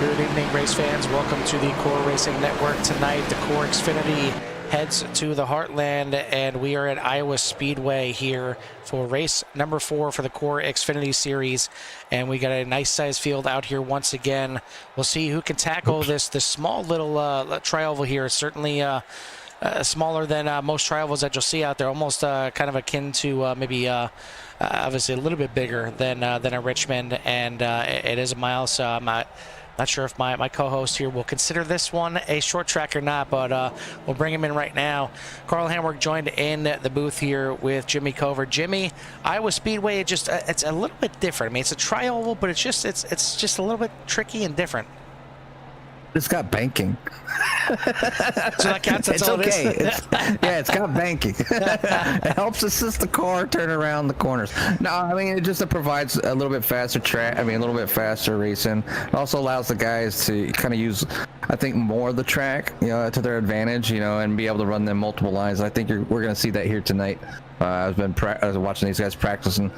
Good evening, race fans. Welcome to the CORE Racing Network. Tonight, the CORE Xfinity heads to the Heartland, and we are at Iowa Speedway here for race number 4 for the CORE Xfinity Series. And we got a nice sized field out here once again. We'll see who can tackle this small little tri-oval here. It's certainly smaller than most tri-ovals that you'll see out there, almost kind of akin to maybe obviously a little bit bigger than a Richmond, and it is a mile, so I'm not sure if my co-host here will consider this one a short track or not, but we'll bring him in right now. Carl Hamrick joined in the booth here with Jimmy Cover. Jimmy, Iowa Speedway, it's a little bit different. I mean, it's a tri-oval, but it's just a little bit tricky and different. It's got banking. So that counts. That's it's all okay. it is. It's got banking. It helps assist the car turn around the corners. No, I mean, it provides a little bit faster track. I mean, a little bit faster racing. It also allows the guys to kind of use, I think, more of the track, to their advantage, and be able to run them multiple lines. I think we're going to see that here tonight. I was watching these guys practicing.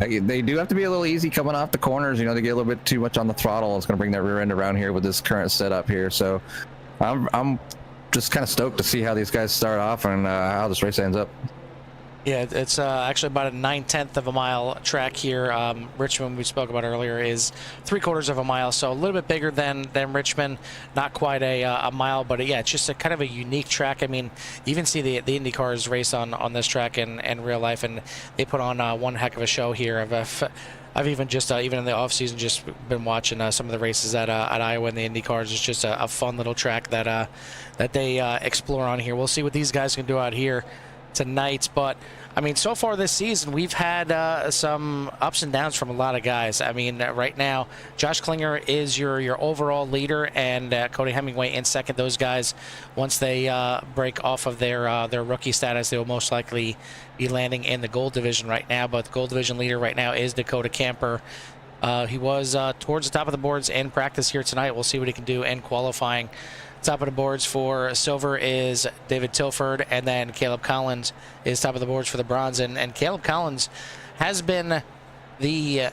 They do have to be a little easy coming off the corners. They get a little bit too much on the throttle. It's going to bring that rear end around here with this current setup here. So I'm just kind of stoked to see how these guys start off and how this race ends up. Yeah, it's actually about a 9/10 of a mile track here. Richmond, we spoke about earlier, is 3/4 of a mile, so a little bit bigger than Richmond. Not quite a mile, but yeah, it's just a kind of a unique track. I mean, you even see the Indy cars race on this track in real life, and they put on one heck of a show here. I've even just even in the off season just been watching some of the races at Iowa and the Indy cars. It's just a fun little track that they explore on here. We'll see what these guys can do out here tonight, but I mean, so far this season we've had some ups and downs from a lot of guys. I mean, right now Josh Klinger is your overall leader, and Cody Hemingway in second. Those guys, once they break off of their rookie status, they will most likely be landing in the gold division right now. But the gold division leader right now is Dakota Camper. He was towards the top of the boards in practice here tonight. We'll see what he can do in qualifying. Top of the boards for silver is David Tilford, and then Caleb Collins is top of the boards for the bronze. And Caleb Collins has been the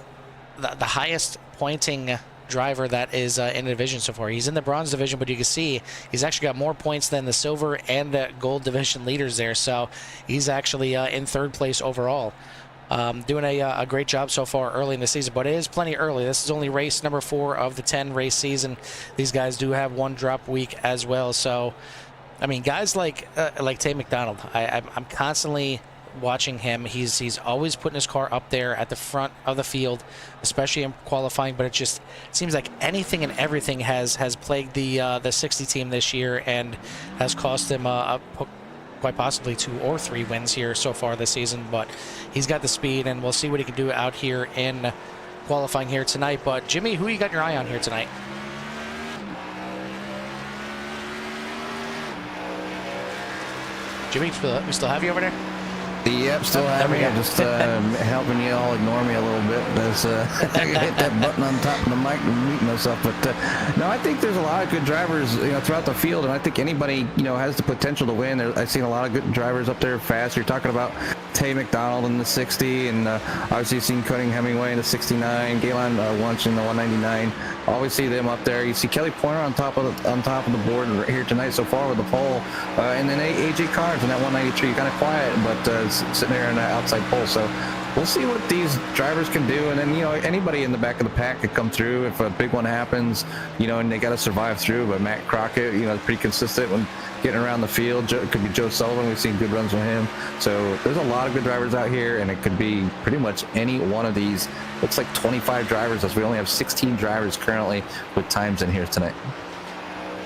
highest pointing driver that is in the division so far. He's in the bronze division, but you can see he's actually got more points than the silver and the gold division leaders there. So he's actually in third place overall. Doing a great job so far early in the season, but it is plenty early. This is only race number 4 of the 10 race season. These guys do have one drop week as well. So, I mean, guys like Tay McDonald, I'm constantly watching him. He's always putting his car up there at the front of the field, especially in qualifying. But it seems like anything and everything has plagued the 60 team this year and has cost him quite possibly 2 or 3 wins here so far this season. But he's got the speed, and we'll see what he can do out here in qualifying here tonight. But Jimmy, who you got your eye on here tonight? Jimmy, we still have you over there? Yep, still having it. Just helping you all ignore me a little bit. As I hit that button on top of the mic to mute myself. But no, I think there's a lot of good drivers, throughout the field, and I think anybody, has the potential to win. I've seen a lot of good drivers up there fast. You're talking about Tay McDonald in the 60, and obviously you've seen Cody Hemingway in the 69, Galen Wunsch in the 199. Always see them up there. You see Kelly Pointer on top of the board here tonight so far with the pole, and then AJ Carnes in that 193. Kind of quiet, but sitting there in the outside pole. So we'll see what these drivers can do, and then anybody in the back of the pack could come through if a big one happens, and they got to survive through. But Matt Crockett, is pretty consistent when getting around the field. It could be Joe Sullivan. We've seen good runs from him. So there's a lot of good drivers out here, and it could be pretty much any one of these. Looks like 25 drivers, as we only have 16 drivers currently with times in here tonight.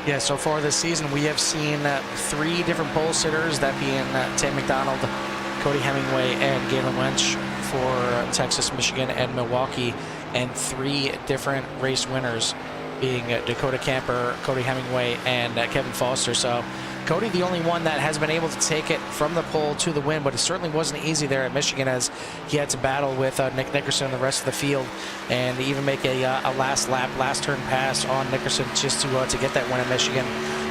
Yeah, so far this season we have seen 3 different pole sitters, that being Tay McDonald, Cody Hemingway, and Galen Wunsch for Texas, Michigan, and Milwaukee, and 3 different race winners being Dakota Camper, Cody Hemingway, and Kevin Foster. So Cody, the only one that has been able to take it from the pole to the win, but it certainly wasn't easy there at Michigan, as he had to battle with Nick Nickerson and the rest of the field, and even make a last turn pass on Nickerson just to get that win at Michigan.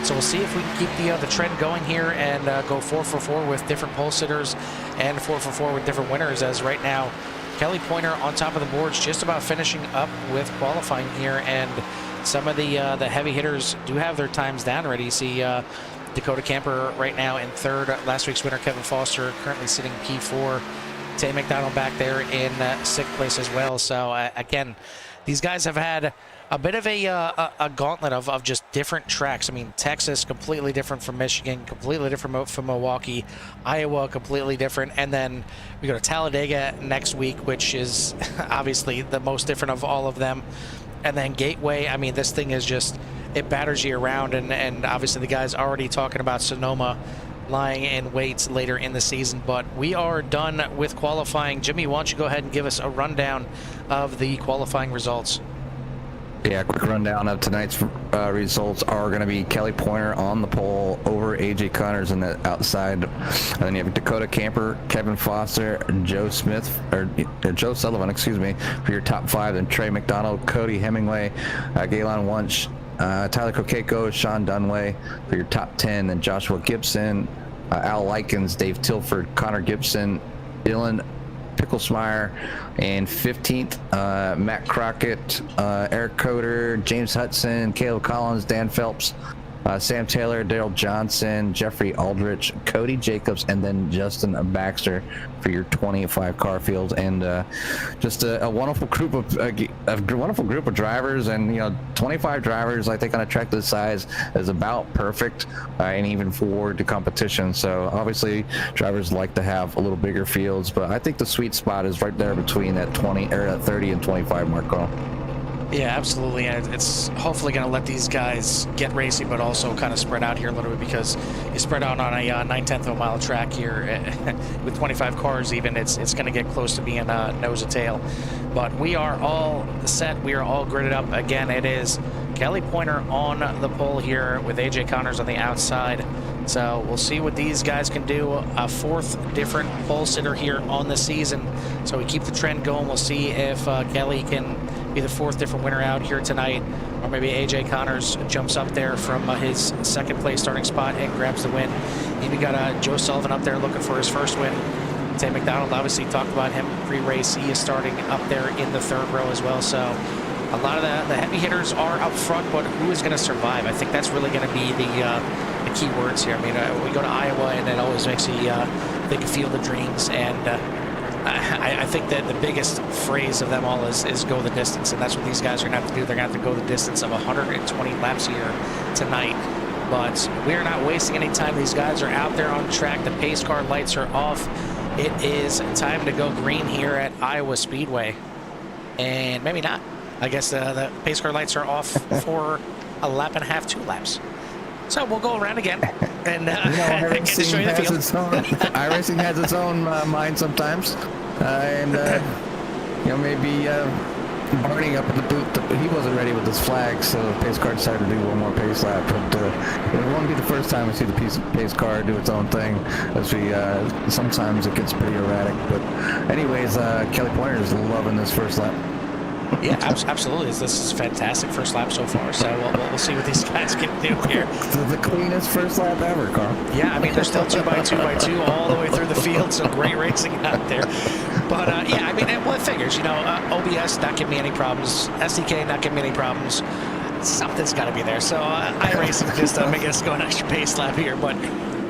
So we'll see if we can keep the trend going here and go 4 for 4 with different pole sitters and 4 for 4 with different winners, as right now Kelly Pointer on top of the boards, just about finishing up with qualifying here, and some of the heavy hitters do have their times down already. You see Dakota Camper right now in third. Last week's winner, Kevin Foster, currently sitting P4. Tay McDonald back there in sixth place as well. So again, these guys have had a bit of a gauntlet of just different tracks. I mean, Texas, completely different from Michigan, completely different from Milwaukee, Iowa, completely different. And then we go to Talladega next week, which is obviously the most different of all of them. And then Gateway, I mean, this thing is just, it batters you around. And obviously the guy's already talking about Sonoma lying in wait later in the season. But we are done with qualifying. Jimmy, why don't you go ahead and give us a rundown of the qualifying results? Yeah, quick rundown of tonight's results are going to be Kelly Pointer on the pole over AJ Connors in the outside. And then you have Dakota Camper, Kevin Foster, Joe Sullivan, excuse me, for your top 5. Then Trey McDonald, Cody Hemingway, Galen Wunsch, Tyler Kokeko, Sean Dunway for your top 10. Then Joshua Gibson, Al Likens, Dave Tilford, Connor Gibson, Dylan Picklesmeyer, and 15th, Matt Crockett, Eric Coder, James Hudson, Caleb Collins, Dan Phelps, Sam Taylor, Daryl Johnson, Jeffrey Aldrich, Cody Jacobs, and then Justin Baxter for your 25 car field. And just a wonderful group of drivers. And 25 drivers, I think, on a track this size is about perfect, and even for the competition. So obviously drivers like to have a little bigger fields, but I think the sweet spot is right there between that 30 and 25 mark. Yeah, absolutely. And it's hopefully going to let these guys get racing, but also kind of spread out here a little bit, because you spread out on a 9/10 of a mile track here with 25 cars even, it's going to get close to being nose to tail. But we are all set. We are all gridded up. Again, it is Kelly Pointer on the pole here with AJ Connors on the outside. So we'll see what these guys can do. A 4th different pole sitter here on the season. So we keep the trend going. We'll see if Kelly can be the 4th different winner out here tonight, or maybe AJ Connors jumps up there from his 2nd place starting spot and grabs the win. Even got Joe Sullivan up there looking for his 1st win. Tay McDonald, obviously talked about him pre-race. He is starting up there in the 3rd row as well. So a lot of the heavy hitters are up front, but who is going to survive? I think that's really going to be the key words here. I mean, we go to Iowa, and it always makes you think of Field of Dreams. And I think that the biggest phrase of them all is go the distance, and that's what these guys are going to have to do. They're going to have to go the distance of 120 laps here tonight. But we're not wasting any time. These guys are out there on track. The pace car lights are off. It is time to go green here at Iowa Speedway. And maybe not. I guess the pace car lights are off for a lap and a half, 2 laps. So we'll go around again and iRacing has its own. iRacing has its own mind sometimes, and maybe Barney up in the booth. He wasn't ready with his flag, so the pace car decided to do one more pace lap. But it won't be the first time we see the pace car do its own thing. As we sometimes it gets pretty erratic. But anyways, Kelly Pointer is loving this first lap. Yeah, absolutely. This is fantastic first lap so far. So we'll see what these guys can do here. The cleanest first lap ever, Carl. Yeah, I mean, they're still 2x2x2 all the way through the field, so great racing out there. But yeah, I mean, it figures. OBS not giving me any problems. SDK not giving me any problems. Something's got to be there. So iRacing just making us go an extra pace lap here, but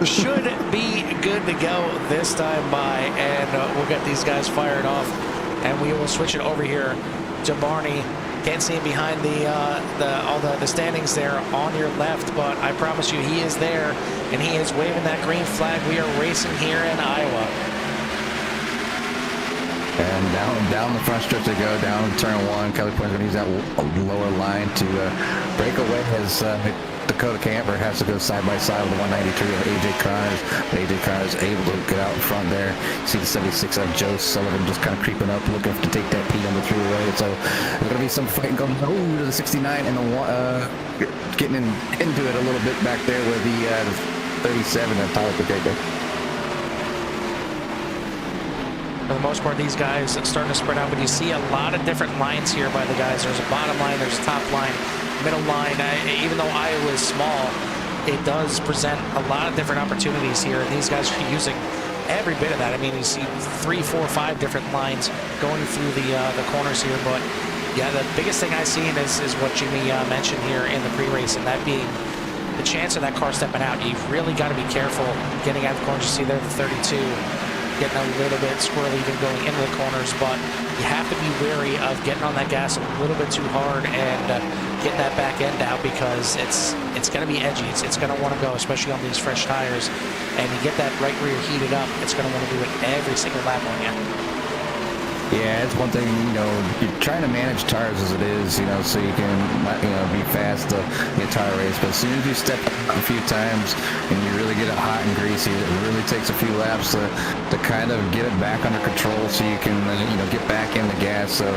should be good to go this time by, and we'll get these guys fired off, and we will switch it over here to Barney. Can't see him behind all the standings there on your left, but I promise you he is there, and he is waving that green flag. We are racing here in Iowa. And down the front stretch they go, down turn 1. Kelly Pointer's going to use that lower line to break away as Dakota Camper has to go side by side with the 193 of AJ Connors. But AJ Connors able to get out in front there. See the 76 of Joe Sullivan just kind of creeping up, looking to take that P number 3 away. So there's going to be some fighting going to the 69 and the getting into it a little bit back there with the 37 of Tyler Kokeko. For the most part, these guys starting to spread out, but you see a lot of different lines here by the guys. There's a bottom line, there's a top line, middle line. Even though Iowa is small, it does present a lot of different opportunities here, and these guys are using every bit of that. I mean, you see 3, 4, 5 different lines going through the corners here, but Yeah, the biggest thing I've seen is what Jimmy mentioned here in the pre-race, and that being the chance of that car stepping out. You've really got to be careful getting out of the corners. You see there the 32 getting a little bit squirrely even going into the corners, but you have to be wary of getting on that gas a little bit too hard and getting that back end out, because it's going to be edgy. It's going to want to go, especially on these fresh tires, and you get that right rear heated up, it's going to want to do it every single lap on you. Yeah, it's one thing, you're trying to manage tires as it is, so you can, be fast the entire race. But as soon as you step up a few times and you really get it hot and greasy, it really takes a few laps to kind of get it back under control, so you can, get back in the gas. So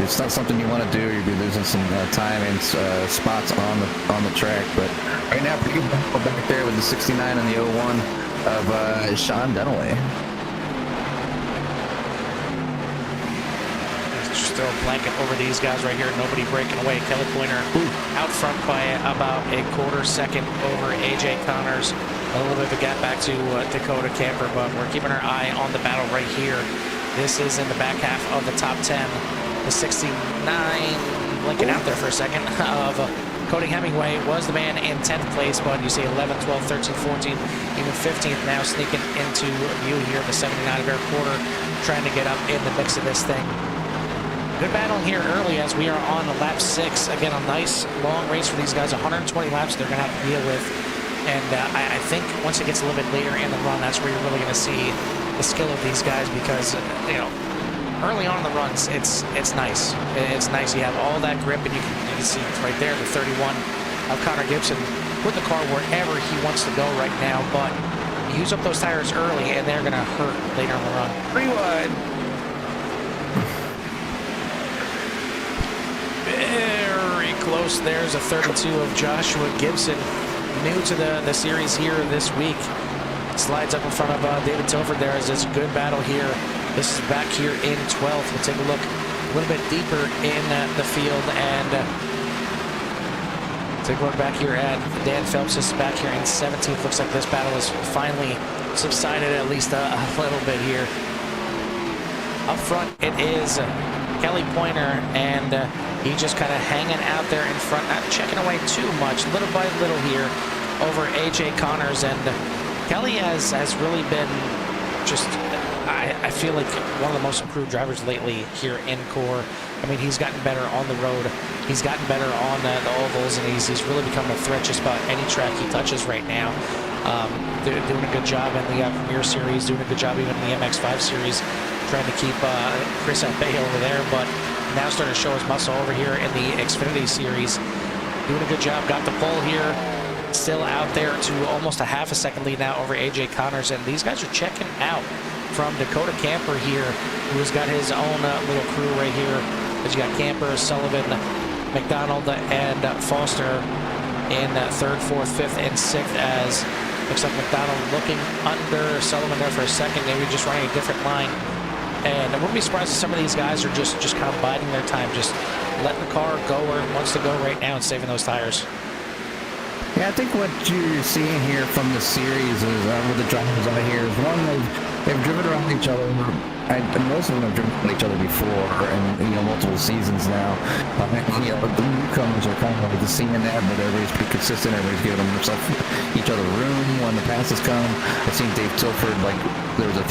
it's not something you want to do. You'll be losing some time and spots on the track. But right now, pretty good back there with the 69 and the 01 of Sean Dunaway. Throw a blanket over these guys right here. Nobody breaking away. Kelly Pointer out front by about a quarter second over AJ Connors. A little bit of a gap back to Dakota Camper, but we're keeping our eye on the battle right here. This is in the back half of the top 10. The 69, blinking out there for a second, of Cody Hemingway was the man in 10th place, but you see 11, 12, 13, 14, even 15th now sneaking into view here. The 79 of Eric Porter trying to get up in the mix of this thing. Good battle here early as we are on lap 6. Again, a nice long race for these guys. 120 laps they're going to have to deal with. And I think once it gets a little bit later in the run, that's where you're really going to see the skill of these guys, because, early on in the runs, it's nice. It's nice. You have all that grip, and you can see right there the 31 of Connor Gibson put the car wherever he wants to go right now. But you use up those tires early, and they're going to hurt later in the run. Pretty wide. Very close. There's a 32 of Joshua Gibson, new to the series here this week. Slides up in front of David Tilford there as it's a good battle here. This is back here in 12th. We'll take a look a little bit deeper in the field and take a look back here at Dan Phelps. This is back here in 17th. Looks like this battle has finally subsided at least a little bit here. Up front, it is Kelly Pointer, and he just kind of hanging out there in front, not checking away too much, little by little here over AJ Connors. And Kelly has really been just, I feel like, one of the most improved drivers lately here in CORE. I mean, he's gotten better on the road, he's gotten better on the ovals, and he's really become a threat just about any track he touches right now. Doing a good job in the Premier Series, doing a good job even in the MX5 Series, trying to keep Chris at bay over there, but now starting to show his muscle over here in the Xfinity Series. Doing a good job, got the pole here, still out there to almost a half a second lead now over AJ Connors, and these guys are checking out from Dakota Camper here, who's got his own little crew right here. As you got Camper, Sullivan, McDonald, and Foster in 3rd, 4th, 5th, and 6th, as looks like McDonald looking under Sullivan there for a second, maybe just running a different line. And I wouldn't be surprised if some of these guys are just kind of biding their time, just letting the car go where it wants to go right now and saving those tires. Yeah, I think what you're seeing here from the series is with the drivers out here is one, they've driven around each other. Most of them have driven around each other before, and multiple seasons now. The newcomers are kind of like seeing that, but everybody's pretty consistent. Everybody's giving each other room when the passes come. I've seen Dave Tilford, like there was a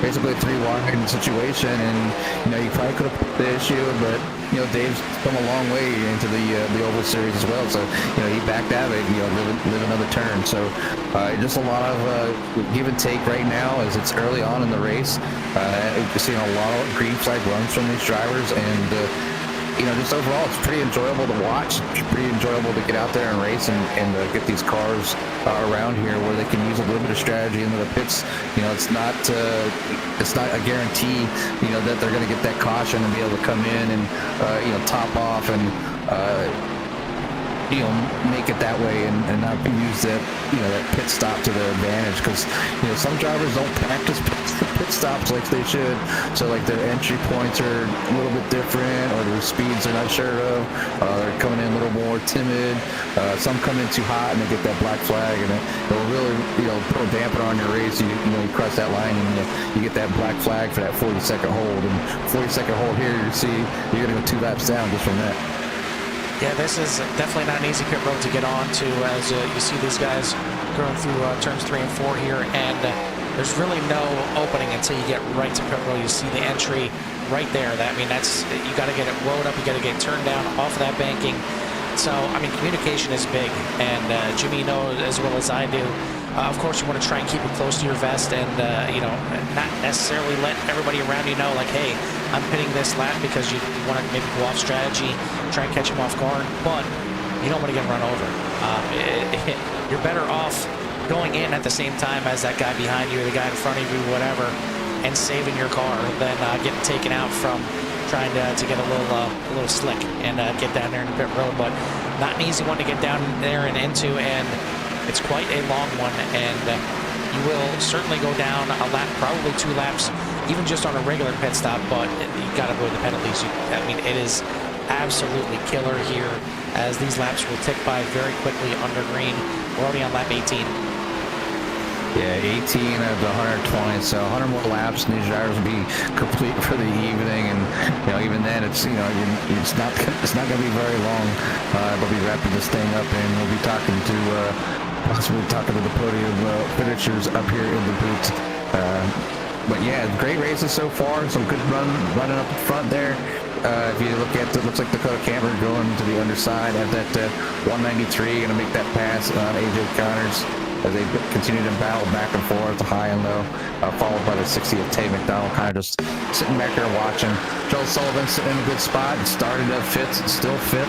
basically a 3-wide situation, and you probably could have put the issue, but Dave's come a long way into the Oval Series as well. So he backed out of it, live another turn. So just a lot of give and take right now as it's early on in the race. We're seeing a lot of green flag runs from these drivers, and just overall, it's pretty enjoyable to watch. It's pretty enjoyable to get out there and race and get these cars around here where they can use a little bit of strategy into the pits. It's not a guarantee, that they're going to get that caution and be able to come in and, top off and make it that way and not use that, that pit stop to their advantage, because, some drivers don't practice pit stops like they should. So like their entry points are a little bit different, or their speeds they're not sure of. They're coming in a little more timid. Some come in too hot and they get that black flag, and it'll really, put a damper on your race. You cross that line and you get that black flag for that 40-second hold. And 40-second hold here, you're going to go 2 laps down just from that. Yeah, this is definitely not an easy pit road to get on to, as you see these guys going through turns 3 and 4 here, and there's really no opening until you get right to pit road. You see the entry right there. That's you got to get it rode up, you got to get it turned down off of that banking. So, communication is big, and Jimmy knows as well as I do. Of course, you want to try and keep it close to your vest, and not necessarily let everybody around you know, like, hey, I'm pitting this lap, because you want to maybe go off strategy, try and catch him off guard, but you don't want to get run over. You're better off going in at the same time as that guy behind you, or the guy in front of you, whatever, and saving your car than getting taken out from trying to get a little slick and get down there in the pit road. But not an easy one to get down there and into, and it's quite a long one, and you will certainly go down a lap, probably 2 laps, even just on a regular pit stop, but you got to avoid the penalties. It is absolutely killer here, as these laps will tick by very quickly under green. We're already on lap 18. Yeah, 18 of the 120, so 100 more laps, and these drivers will be complete for the evening. And even then, it's it's not going to be very long. They'll be wrapping this thing up, and we'll be possibly talking to the podium finishers up here in the booth. But yeah, great races so far. Some good running up in front there. If you look at it, looks like Dakota Camper going to the underside at that 193, going to make that pass on AJ Connors, as they continue to battle back and forth, the high and low, followed by the 60 of Tay McDonald, kind of just sitting back there watching. Joel Sullivan sitting in a good spot, started at 5th, still 5th,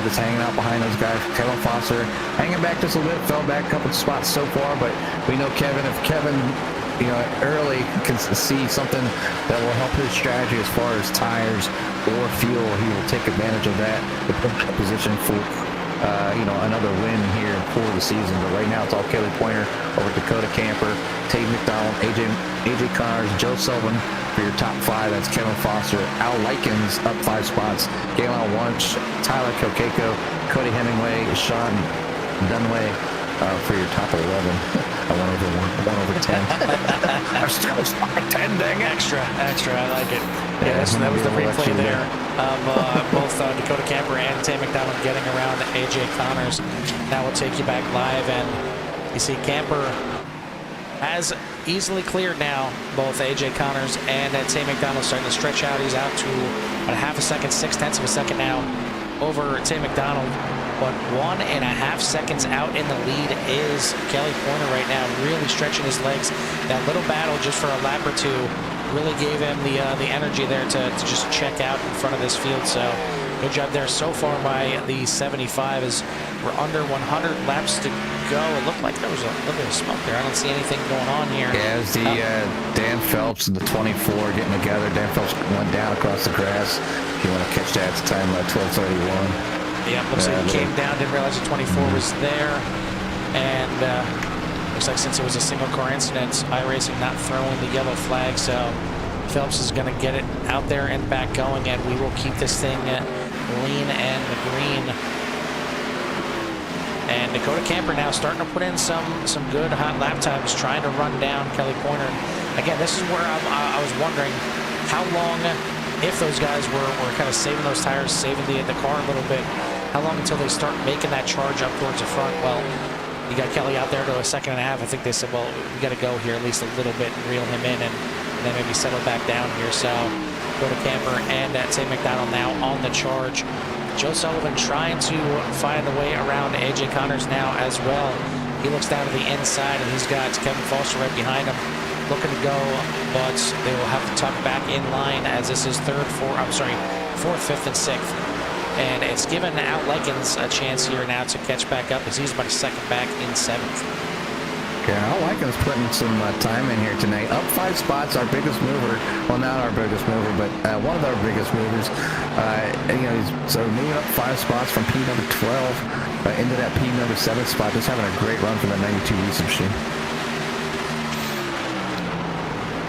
just hanging out behind those guys. Kevin Foster hanging back just a little bit, fell back a couple of spots so far, but we know Kevin, if Kevin early can see something that will help his strategy as far as tires or fuel, he will take advantage of that to put in position for another win here for the season. But right now it's all Kelly Pointer over Dakota Camper, Tate McDonald, AJ Connors, Joe Sullivan for your top 5. That's Kevin Foster, Al Likens up 5 spots, Galen Wunsch, Tyler Kokeko, Cody Hemingway, Sean Dunway for your top 11. I went over 10. I'm still 10, dang it. Extra, I like it. Yeah, so that was the replay there of both Dakota Camper and Tay McDonald getting around AJ Connors. Now we'll take you back live, and you see Camper has easily cleared now both AJ Connors and Tay McDonald, starting to stretch out. He's out to about a half a second, 0.6 of a second now over Tay McDonald. But 1.5 seconds out in the lead is Kelly Pointer right now, really stretching his legs. That little battle just for a lap or two really gave him the energy there to just check out in front of this field. So good job there so far by the 75, as we're under 100 laps to go. It looked like there was a little bit of smoke there. I don't see anything going on here. Yeah, it was the Dan Phelps and the 24 getting together. Dan Phelps went down across the grass. If you want to catch that, it's time 12:31. Yeah, looks like he came down, didn't realize the 24 was there, and looks like since it was a single car incident, iRacing not throwing the yellow flag, so Phelps is going to get it out there and back going, and we will keep this thing lean and green. And Dakota Camper now starting to put in some good hot lap times, trying to run down Kelly Pointer. Again, this is where I was wondering how long, if those guys were kind of saving those tires, saving the car a little bit, how long until they start making that charge up towards the front? Well, you got Kelly out there to a 1.5 seconds. I think they said, well, we got to go here at least a little bit and reel him in, and then maybe settle back down here. So go to Camper and Tay McDonald now on the charge. Joe Sullivan trying to find a way around AJ Connors now as well. He looks down to the inside, and he's got Kevin Foster right behind him, looking to go, but they will have to tuck back in line, as this is 4th, 5th, and 6th. And it's given Al Likens a chance here now to catch back up, as he's about a second back in 7th. Yeah, I like us putting some time in here tonight. Up 5 spots, our biggest mover. Well, not our biggest mover, but one of our biggest movers. So moving up 5 spots from P number 12 into that P number 7 spot. Just having a great run for the 92 Reese machine.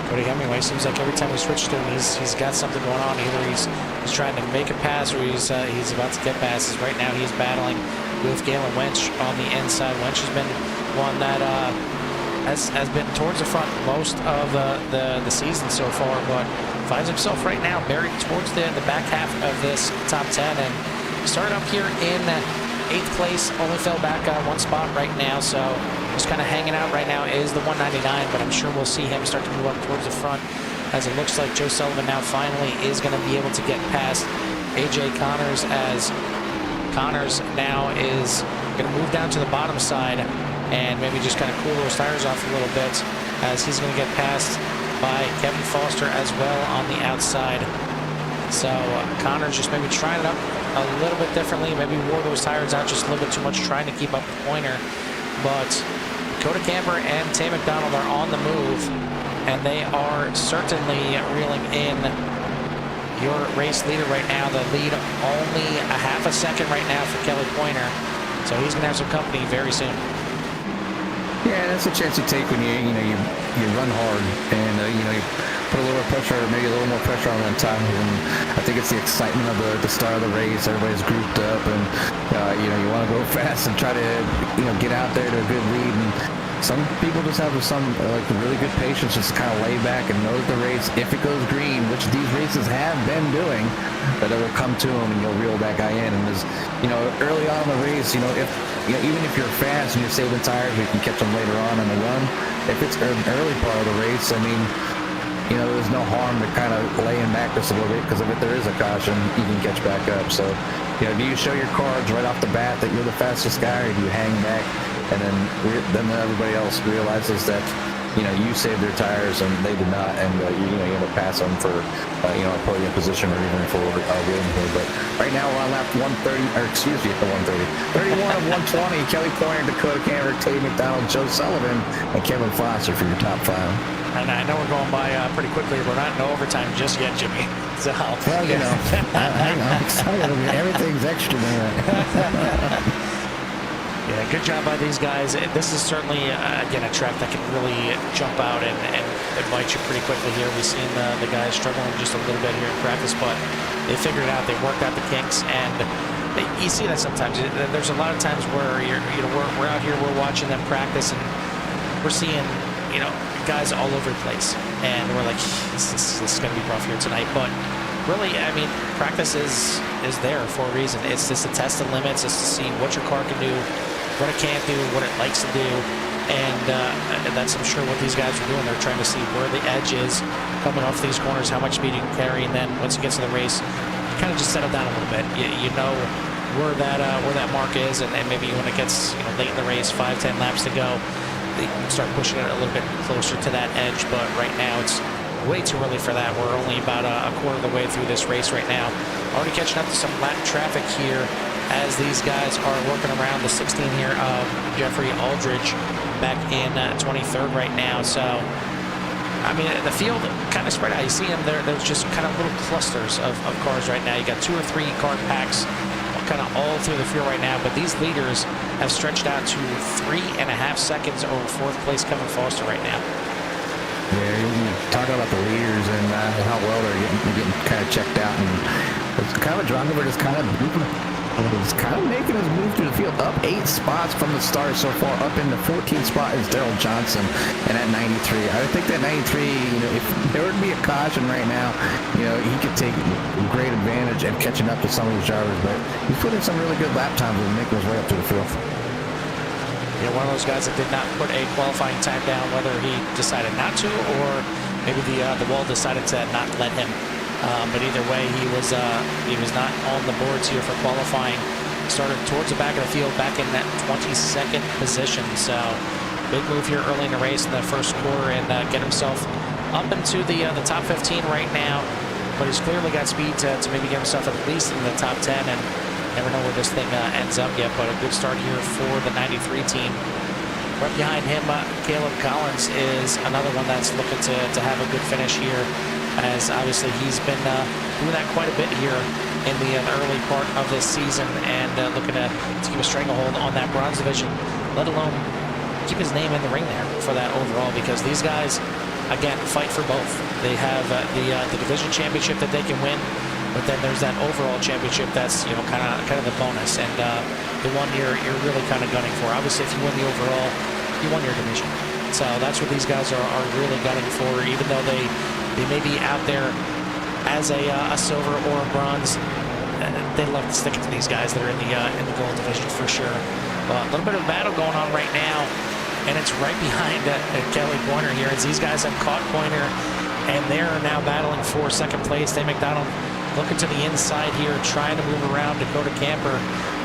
Cody Hemingway seems like every time we switch to him, he's got something going on. Either he's trying to make a pass or he's about to get passes. Right now he's battling with Galen Winch on the inside. Winch has been one that has been towards the front most of the season so far, but finds himself right now buried towards the back half of this top 10 and started up here in 8th place. Only fell back 1 spot right now, so just kind of hanging out right now is the 199, but I'm sure we'll see him start to move up towards the front, as it looks like Joe Sullivan now finally is going to be able to get past AJ Connors, as Connors now is going to move down to the bottom side and maybe just kind of cool those tires off a little bit, as he's going to get passed by Kevin Foster as well on the outside. So Connors just maybe trying it up a little bit differently, maybe wore those tires out just a little bit too much, trying to keep up the pointer. But Dakota Camper and Tay McDonald are on the move, and they are certainly reeling in your race leader right now. The lead only a half a second right now for Kelly Pointer, so he's going to have some company very soon. Yeah, that's a chance you take when you run hard and you put a little pressure, maybe a little more pressure on that time. And I think it's the excitement of the start of the race. Everybody's grouped up, and you want to go fast and try to get out there to a good lead. And some people just have some really good patience, just kind of lay back and know that the race, if it goes green, which these races have been doing, that it will come to them and you'll reel that guy in. And as early on in the race, even if you're fast and you're saving tires, you can catch them later on in the run. If it's an early part of the race, I mean, there's no harm to kind of laying back just a little bit, because if there is a caution, you can catch back up. So, do you show your cards right off the bat that you're the fastest guy, or do you hang back, and then everybody else realizes that you saved their tires and they did not, and you end up passing them for a podium position or even for winning here. But right now we're on lap 130, or excuse me, 130, 31 of 120. Kelly Pointer, Dakota Camper, Tay McDonald, Joe Sullivan, and Kevin Foster for your top 5. And I know we're going by pretty quickly. We're not in overtime just yet, Jimmy. So, well, I'm excited. Everything's extra there. Yeah, good job by these guys. This is certainly, again, a track that can really jump out and invite you pretty quickly here. We've seen the guys struggling just a little bit here in practice, but they figured it out. They worked out the kinks, and you see that sometimes. There's a lot of times where we're out here, we're watching them practice, and we're seeing, guys all over the place, and we're like, this is going to be rough here tonight. But really, I mean, practice is there for a reason. It's just to test the limits. It's to see what your car can do, what it can't do, what it likes to do, and that's, I'm sure, what these guys are doing. They're trying to see where the edge is coming off these corners, how much speed you can carry, and then once you get to the race, you kind of just settle down a little bit. You know where that mark is, and maybe when it gets late in the race, 5-10 laps to go, you can start pushing it a little bit closer to that edge. But right now it's way too early for that. We're only about a quarter of the way through this race right now. Already catching up to some lap traffic here as these guys are working around the 16 here of Jeffrey Aldridge back in 23rd right now. So, I mean, the field kind of spread out. You see them there. There's just kind of little clusters of cars right now. You got 2 or 3 car packs kind of all through the field right now, but these leaders have stretched out to 3.5 seconds over 4th place Kevin Foster right now. Yeah, you're talking about the leaders and how well they're getting kind of checked out, and it's kind of a driver that's kind of making his move through the field, up 8 spots from the start so far. Up in the 14th spot is Daryl Johnson, and at 93. I think that 93, if there would be a caution right now, he could take great advantage at catching up to some of these drivers. But he's putting some really good lap times and making his way up to the field. Yeah, one of those guys that did not put a qualifying time down, whether he decided not to or maybe the wall decided to not let him. But either way, he was not on the boards here for qualifying. Started towards the back of the field, back in that 22nd position. So big move here early in the race in the first quarter, and get himself up into the top 15 right now. But he's clearly got speed to maybe get himself at least in the top 10, and never know where this thing ends up yet. But a good start here for the 93 team. Right behind him, Caleb Collins is another one that's looking to have a good finish here, as obviously he's been doing that quite a bit here in the early part of this season, and looking to keep a stranglehold on that bronze division, let alone keep his name in the ring there for that overall, because these guys, again, fight for both. They have the division championship that they can win, but then there's that overall championship that's, you know, kind of the bonus, and the one you're really kind of gunning for. Obviously, if you win the overall, you won your division. So that's what these guys are really gunning for, even though they may be out there as a silver or a bronze. They love to stick it to these guys that are in the gold division for sure. But a little bit of battle going on right now, and it's right behind Kelly Pointer here, as these guys have caught Pointer, and they're now battling for second place. Dave McDonald looking to the inside here, trying to move around Dakota Camper.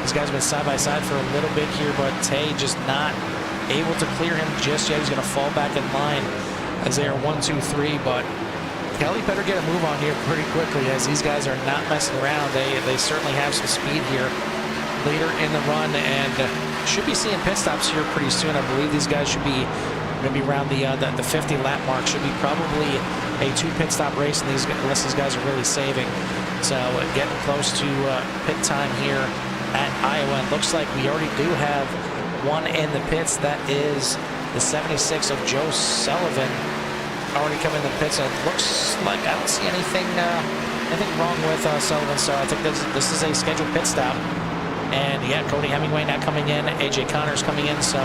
These guys have been side by side for a little bit here, but Tay just not able to clear him just yet. He's going to fall back in line as they are 1, 2, 3, but Kelly better get a move on here pretty quickly, as these guys are not messing around. They certainly have some speed here later in the run, and should be seeing pit stops here pretty soon. I believe these guys should be maybe around the 50 lap mark. Should be probably a 2 pit stop race, and unless these guys are really saving. So getting close to pit time here at Iowa. It looks like we already do have one in the pits. That is the 76 of Joe Sullivan already coming in the pits. And it looks like I don't see anything wrong with Sullivan. So I think this is a scheduled pit stop. And yeah, Cody Hemingway now coming in, AJ Connors coming in. So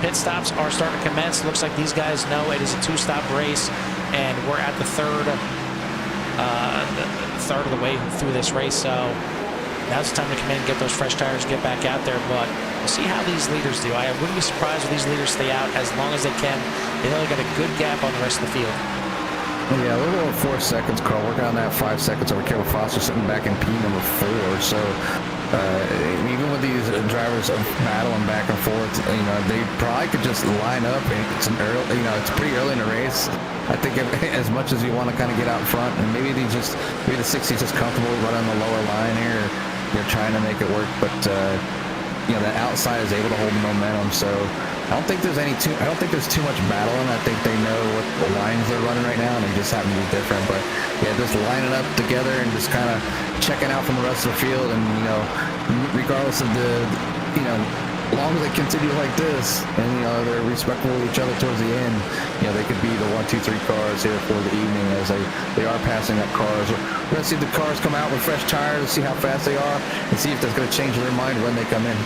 pit stops are starting to commence. Looks like these guys know it is a 2-stop race, and we're at the third of the way through this race. So now's the time to come in, get those fresh tires, get back out there. But we'll see how these leaders do. I wouldn't be surprised if these leaders stay out as long as they can. They only got a good gap on the rest of the field. Yeah, a little over 4 seconds, Carl. Working on that 5 seconds over Kevin Foster sitting back in P number 4. So even with these drivers battling back and forth, you know, they probably could just line up. It's an early, you know, it's pretty early in the race. I think as much as you want to kind of get out front, and maybe the 60 is just comfortable running the lower line here. They're trying to make it work, but you know, the outside is able to hold the momentum. So I don't think there's too much battling. I think they know what the lines they're running right now, and they just happen to be different. But yeah, just lining up together and just kind of checking out from the rest of the field, and you know, regardless of you know, as long as they continue like this, and you know, they're respectful of each other towards the end, you know, they could be the 1, 2, 3 cars here for the evening, as they are passing up cars. We're gonna see if the cars come out with fresh tires, see how fast they are, and see if that's gonna change their mind when they come in.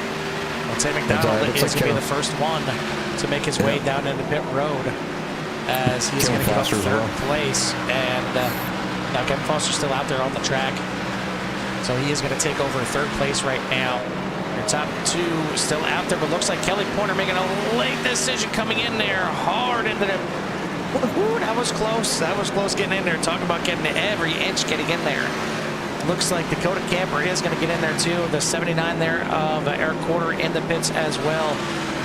Well, Tay McDonald is going to be the first one to make his way down into pit road, as he's going to give up third place. And now Kevin Foster's still out there on the track, so he is going to take over third place right now. Your top 2 still out there, but looks like Kelly Pointer making a late decision coming in there hard into the... Ooh, that was close. That was close getting in there. Talking about getting every inch getting in there. Looks like Dakota Camper is going to get in there too. The 79 there of Eric Quarter in the pits as well.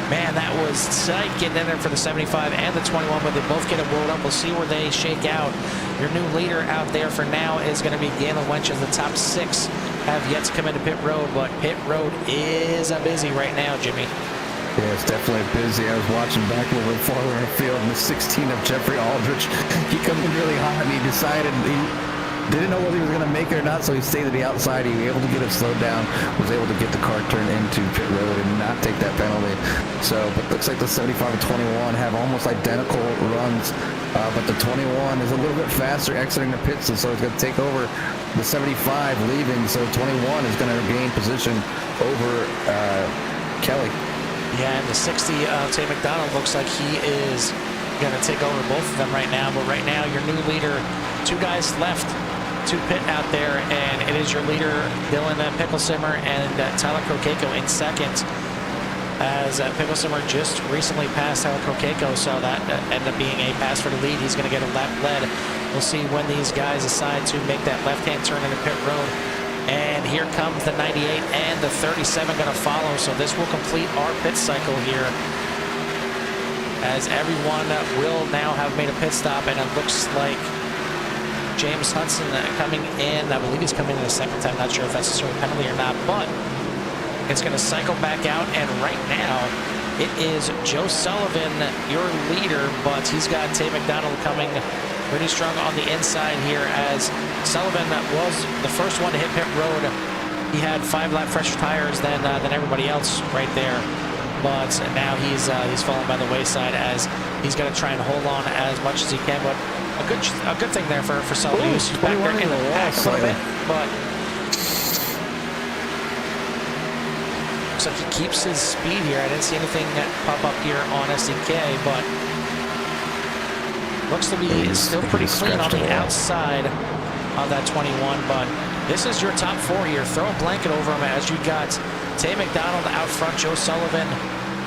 Man, that was tight getting in there for the 75 and the 21, but they both get it rolled up. We'll see where they shake out. Your new leader out there for now is going to be Galen Wench, as the top 6 have yet to come into pit road, but pit road is busy right now, Jimmy. Yeah, it's definitely busy. I was watching back a little bit farther in the field, and the 16 of Jeffrey Aldrich, he comes in really hot, and he decided he didn't know whether he was going to make it or not, so he stayed to the outside. He was able to get it slowed down, was able to get the car turned into pit road and not take that penalty. So, but looks like the 75 and 21 have almost identical runs, but the 21 is a little bit faster exiting the pits, and so it's going to take over the 75 leaving. So 21 is going to gain position over Kelly. Yeah, and the 60, Tay McDonald, looks like he is going to take over both of them right now. But right now, your new leader, 2 guys left to pit out there, and it is your leader, Dylan Picklesimmer, and Tyler Kokeko in second, as Picklesimmer just recently passed Tyler Kokeko, so that ended up being a pass for the lead. He's going to get a lap lead. We'll see when these guys decide to make that left-hand turn into pit road. And here comes the 98 and the 37 going to follow, so this will complete our pit cycle here, as everyone will now have made a pit stop, and it looks like James Hudson coming in. I believe he's coming in the second time. Not sure if that's a certain penalty or not, but it's going to cycle back out. And right now, it is Joe Sullivan, your leader, but he's got Tay McDonald coming pretty strong on the inside here, as Sullivan was the first one to hit pit road. He had 5 lap fresher tires than everybody else right there, but now he's fallen by the wayside, as he's going to try and hold on as much as he can. But a good thing there for Sullivan. He's back there in the pack a little bit, but so he keeps his speed here. I didn't see anything pop up here on SDK, but looks to be still pretty clean on the outside of that 21. But this is your top 4 here. Throw a blanket over him, as you got Tay McDonald out front, Joe Sullivan,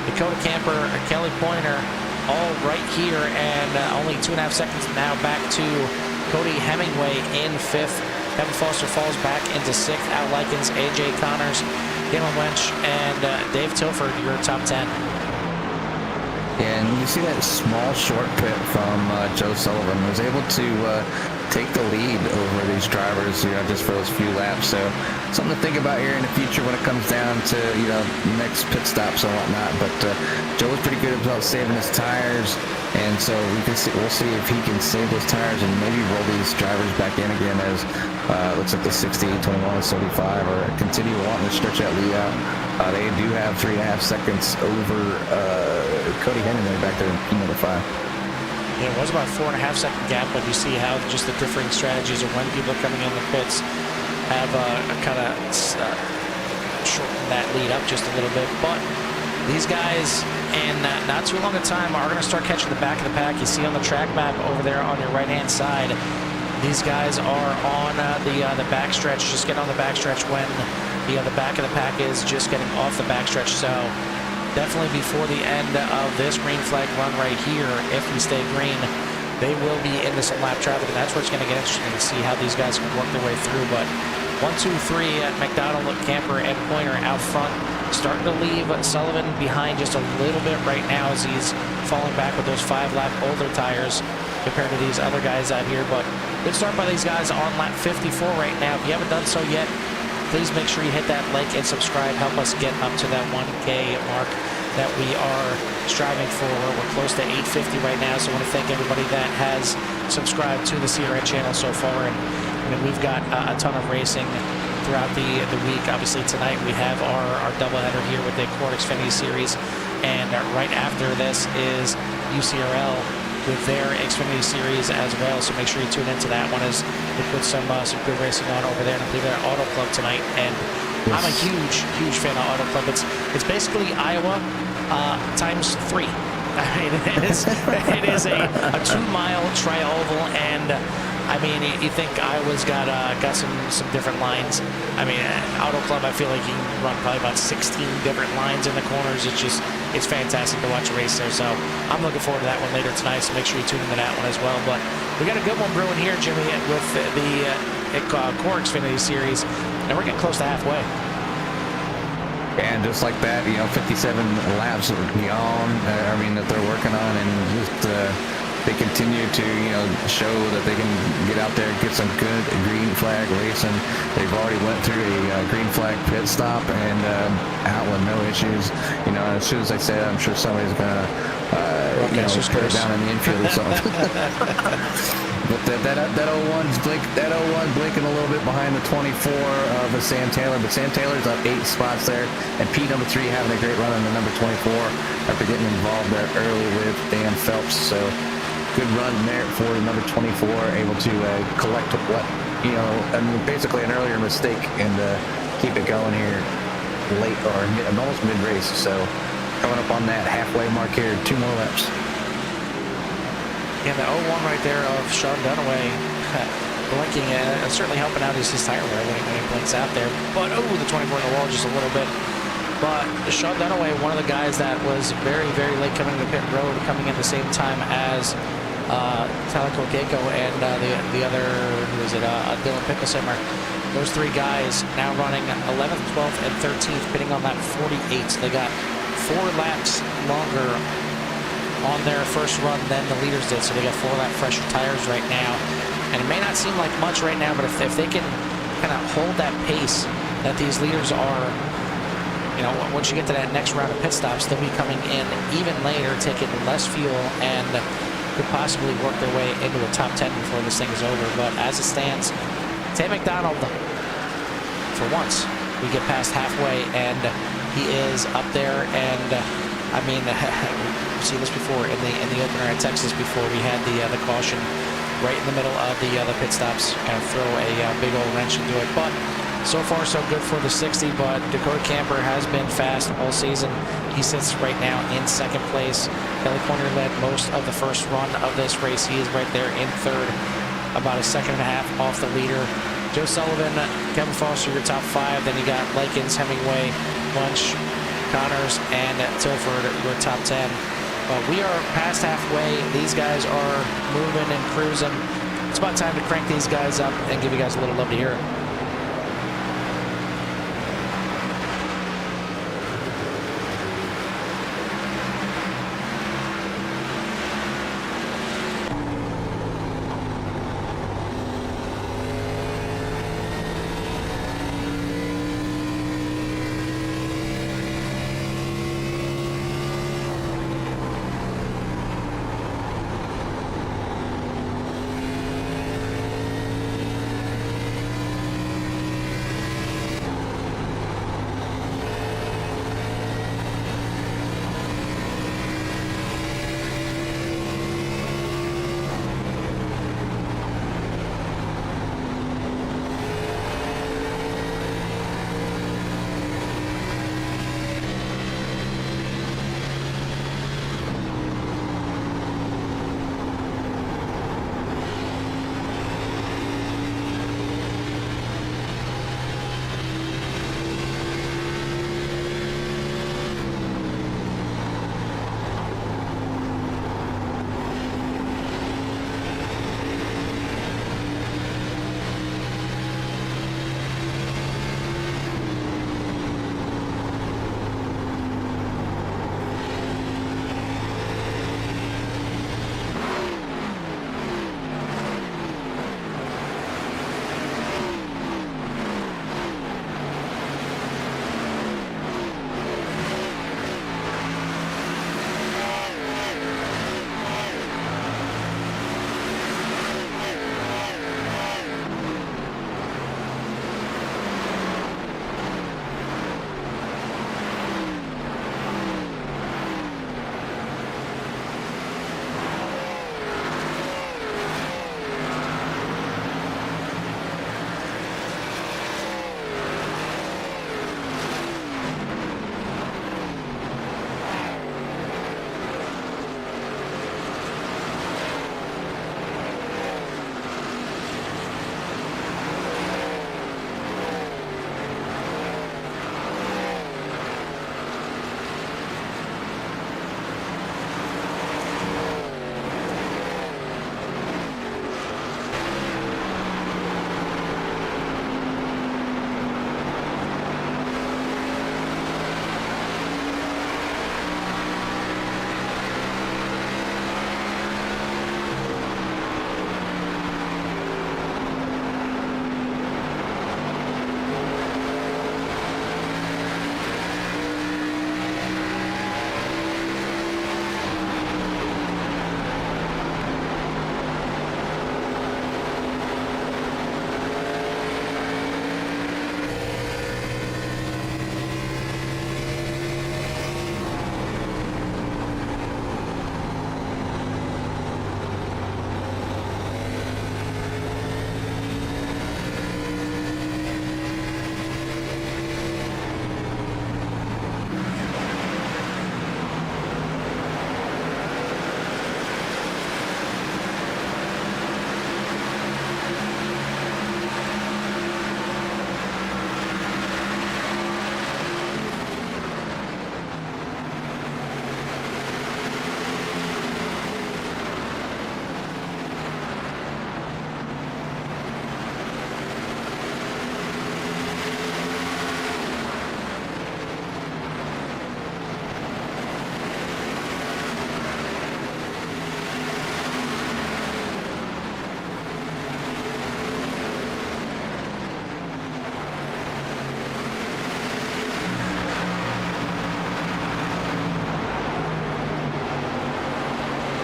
Dakota Camper, Kelly Pointer, all right here, and only 2.5 seconds now back to Cody Hemingway in 5th. Kevin Foster falls back into 6th. Al Likens, AJ Connors, Galen Wench, and Dave Tilford, your top 10. And you see that small short pit from Joe Sullivan was able to take the lead over these drivers, just for those few laps. So something to think about here in the future when it comes down to, next pit stops and whatnot. But Joe was pretty good about saving his tires, and so we'll see if he can save those tires and maybe roll these drivers back in again, as looks like the 60, 21, and 75 are continue wanting to stretch that lead out. They do have 3.5 seconds over Cody Hemingway back there in P number 5. Yeah, it was about 4.5 second gap, but you see how just the differing strategies of when people are coming in the pits have kind of shortened that lead up just a little bit. But these guys, in not too long a time, are going to start catching the back of the pack. You see on the track map over there on your right-hand side, these guys are on the backstretch, just getting on the backstretch when the back of the pack is just getting off the backstretch. So definitely before the end of this green flag run right here, if we stay green, they will be into some lap traffic, and that's where it's going to get interesting to see how these guys can work their way through. But 1, 2, 3 at McDonald, Camper, and Pointer out front, starting to leave Sullivan behind just a little bit right now, as he's falling back with those 5-lap older tires compared to these other guys out here. But good start by these guys on lap 54 right now. If you haven't done so yet, please make sure you hit that like and subscribe. Help us get up to that 1K mark that we are striving for. We're close to 850 right now, so I want to thank everybody that has subscribed to the CRN channel so far. And we've got a ton of racing throughout the week. Obviously tonight we have our doubleheader here with the CORE Xfinity Series, and right after this is UCRL with their Xfinity Series as well. So make sure you tune into that one, as we put some good racing on over there. And I believe they're at Auto Club tonight, and yes, I'm a huge fan of Auto Club. It's basically Iowa times 3. I mean, it is a 2-mile tri-oval, and I mean, you think Iowa's got some different lines. I mean, Auto Club, I feel like you can run probably about 16 different lines in the corners. It's fantastic to watch a race there. So I'm looking forward to that one later tonight, so make sure you tune into that one as well. But we got a good one brewing here, Jimmy, with the CORE Xfinity Series, and we're getting close to halfway. And just like that, 57 laps beyond, that they're working on, and just they continue to, show that they can get out there, get some good green flag racing. They've already went through a green flag pit stop and out with no issues. As soon as I say that, I'm sure somebody's gonna, put it down in the infield or something. But that 01's blinking a little bit behind the 24 of Sam Taylor, but Sam Taylor's up 8 spots there, and P number 3 having a great run on the number 24 after getting involved there early with Dan Phelps. So good run there for the number 24, able to collect what, basically an earlier mistake, and keep it going here late, or almost mid-race. So coming up on that halfway mark here, 2 more laps. Yeah, the 01 right there of Sean Dunaway blinking, certainly helping out his tire wear when he blinks out there. But, the 24 in the wall just a little bit. But Sean Dunaway, one of the guys that was very, very late coming to pit road, coming in the same time as Tyler Kokeko and the other, Dylan Pickelsimmer. Those 3 guys now running 11th, 12th, and 13th, pitting on that 48. So they got 4 laps longer on their first run than the leaders did, so they got 4-lap fresher tires right now. And it may not seem like much right now, but if they can kind of hold that pace that these leaders are you know, once you get to that next round of pit stops, they'll be coming in even later, taking less fuel, and could possibly work their way into the top 10 before this thing is over. But as it stands, Tate McDonald, for once, we get past halfway, and he is up there. And I mean, we've seen this before in the opener at Texas. Before we had the caution right in the middle of the pit stops, kind of throw a big old wrench into it. But so far, so good for the 60. But Dakota Camper has been fast all season. He sits right now in second place. Kelly Corner led most of the first run of this race. He is right there in third, about a second and a half off the leader. Joe Sullivan, Kevin Foster, your top 5. Then you got Likens, Hemingway, Bunch, Connors, and Tilford, your top 10. But we are past halfway. These guys are moving and cruising. It's about time to crank these guys up and give you guys a little love to hear it.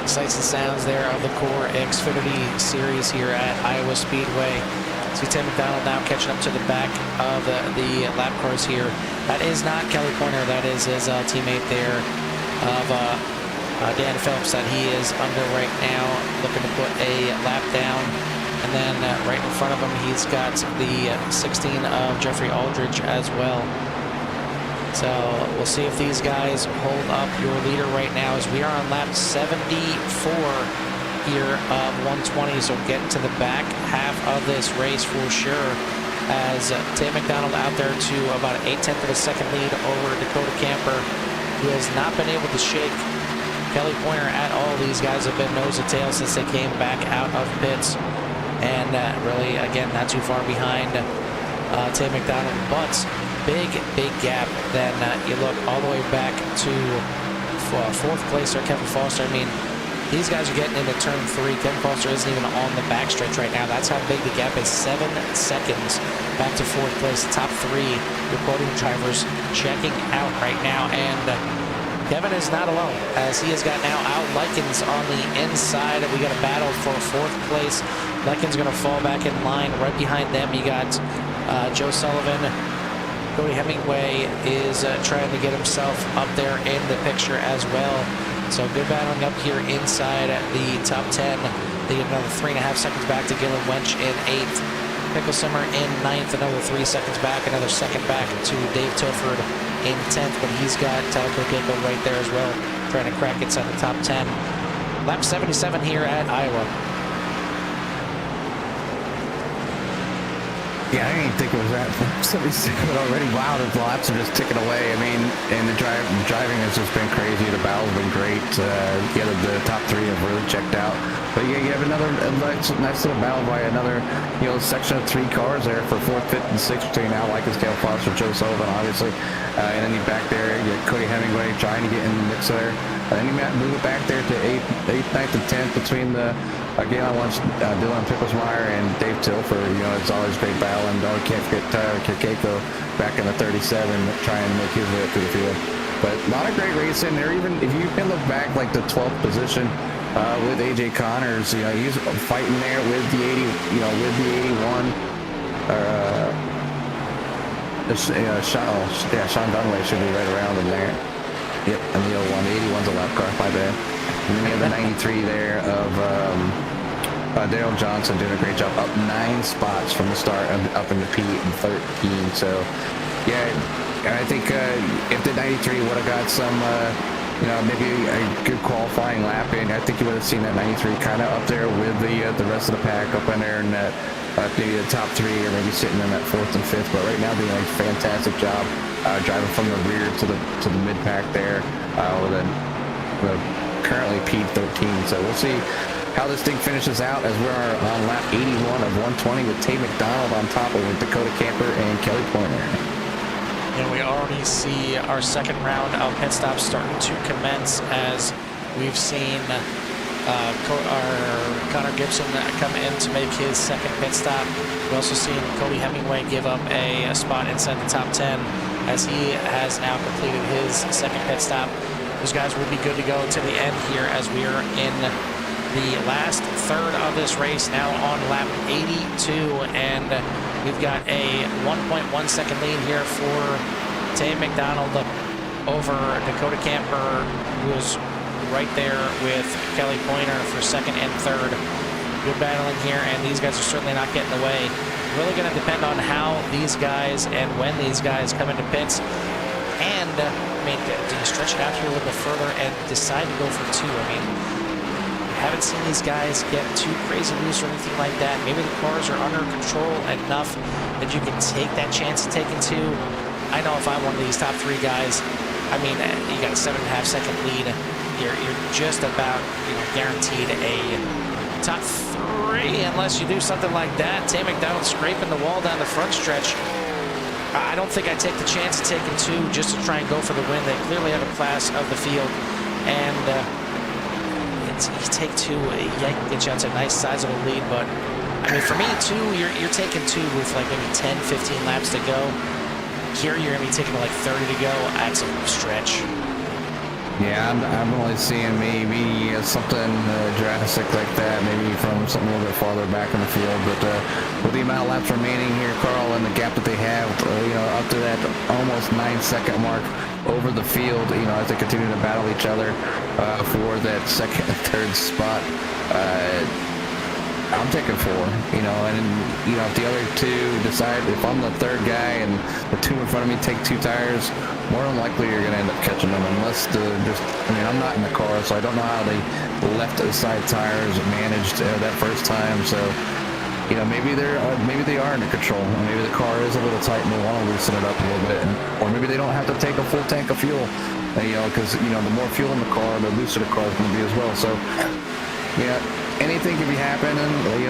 sights and sounds there of the CORE Xfinity Series here at Iowa Speedway. See Tim McDonald now catching up to the back of the lap cars here. That is not Kelly Pointer. That is his teammate there of Dan Phillips that he is under right now, looking to put a lap down. And then right in front of him, he's got the 16 of Jeffrey Aldridge as well. So we'll see if these guys hold up. Your leader right now is we are on lap 74 here of 120. So getting to the back half of this race for sure, as Tim McDonald out there to about an 8/10 of a second lead over Dakota Camper, who has not been able to shake Kelly Pointer at all. These guys have been nose to tail since they came back out of pits, and really, again, not too far behind Tim McDonald, but big gap. Then you look all the way back to fourth place there, Kevin Foster. I mean, these guys are getting into turn 3. Kevin Foster isn't even on the backstretch right now. That's how big the gap is. 7 seconds back to fourth place. Top 3 your podium drivers checking out right now, and Kevin is not alone, as he has got now Al Likens on the inside. We got a battle for fourth place. Likens going to fall back in line. Right behind them, you got Joe Sullivan. Cody Hemingway is trying to get himself up there in the picture as well. So good battling up here inside at the top 10. They get another 3.5 seconds back to Gillen Wench in 8th. Picklesimmer in 9th, another 3 seconds back, another second back to Dave Tilford in 10th, but he's got Tyler Kokeko right there as well, trying to crack inside the top 10. Lap 77 here at Iowa. Yeah, I didn't even think it was that 77 already. Wow, the laps are just ticking away. I mean, and the driving has just been crazy. The battle's been great. The top 3 have really checked out. But yeah, you have another nice little battle by another, section of 3 cars there for 4th, 5th, and 6th between Al Likens, Cale Foster, Joe Sullivan, obviously. And then you back there, you got Cody Hemingway trying to get in the mix there. And then you move it back there to 8th, 9th, and 10th between the Galen Wench, Dylan Picklesmeyer, and Dave Tilford. It's always a great battle, and you can't forget Tyler Kokeko back in the 37 trying to make his way up to the field. But a lot of great racing there. Even if you can look back, like the 12th position with AJ Connors, he's fighting there with the 80, with the 81. Sean Dunaway should be right around him there. Yep, and the 01. The 81's a lap car, my bad. And then you have the 93 there of Daryl Johnson doing a great job, up 9 spots from the start, up into P13. So, yeah, I think if the 93 would have got some, maybe a good qualifying lap in, I think you would have seen that 93 kind of up there with the rest of the pack up in there, and maybe the top 3 or maybe sitting in that 4th and 5th. But right now doing a fantastic job driving from the rear to the mid pack there with a currently P13. So we'll see how this thing finishes out, as we're on lap 81 of 120 with Tate McDonald on top of Dakota Camper and Kelly Pointer. And we already see our second round of pit stops starting to commence, as we've seen our Connor Gibson come in to make his second pit stop. We've also seen Cody Hemingway give up a spot inside the top 10, as he has now completed his second pit stop. Those guys will be good to go to the end here, as we are in the last third of this race, now on lap 82, and we've got a 1.1 second lead here for Tim McDonald over Dakota Camper, who is right there with Kelly Pointer for second and third. Good battling here, and these guys are certainly not getting away. Really going to depend on how these guys and when these guys come into pits. And do you stretch it out here a little bit further and decide to go for 2? I mean, we haven't seen these guys get too crazy loose or anything like that. Maybe the cars are under control enough that you can take that chance of taking 2. I know if I'm one of these top 3 guys, I mean, you got a 7.5 second lead. You're just about guaranteed a top 3 unless you do something like that. Tim McDonald scraping the wall down the front stretch. I don't think I'd take the chance of taking 2 just to try and go for the win. They clearly have a class of the field, and you take 2, yeah, you can get you out to a nice sizable lead. But I mean, for me, 2, you're taking 2 with like maybe 10, 15 laps to go. Here, you're gonna be taking like 30 to go. That's a stretch. Yeah, I'm only seeing maybe something drastic like that, maybe from something a little bit farther back in the field. But with the amount of laps remaining here, Carl, and the gap that they have, up to that almost 9-second mark over the field, as they continue to battle each other for that second and third spot. I'm taking 4, and if the other two decide, if I'm the third guy and the two in front of me take 2 tires, more than likely you're going to end up catching them unless I'm not in the car, so I don't know how they left the side tires managed that first time. So, maybe they are under control. Maybe the car is a little tight and they want to loosen it up a little bit, or maybe they don't have to take a full tank of fuel, because the more fuel in the car, the looser the car is going to be as well. So, anything could be happening.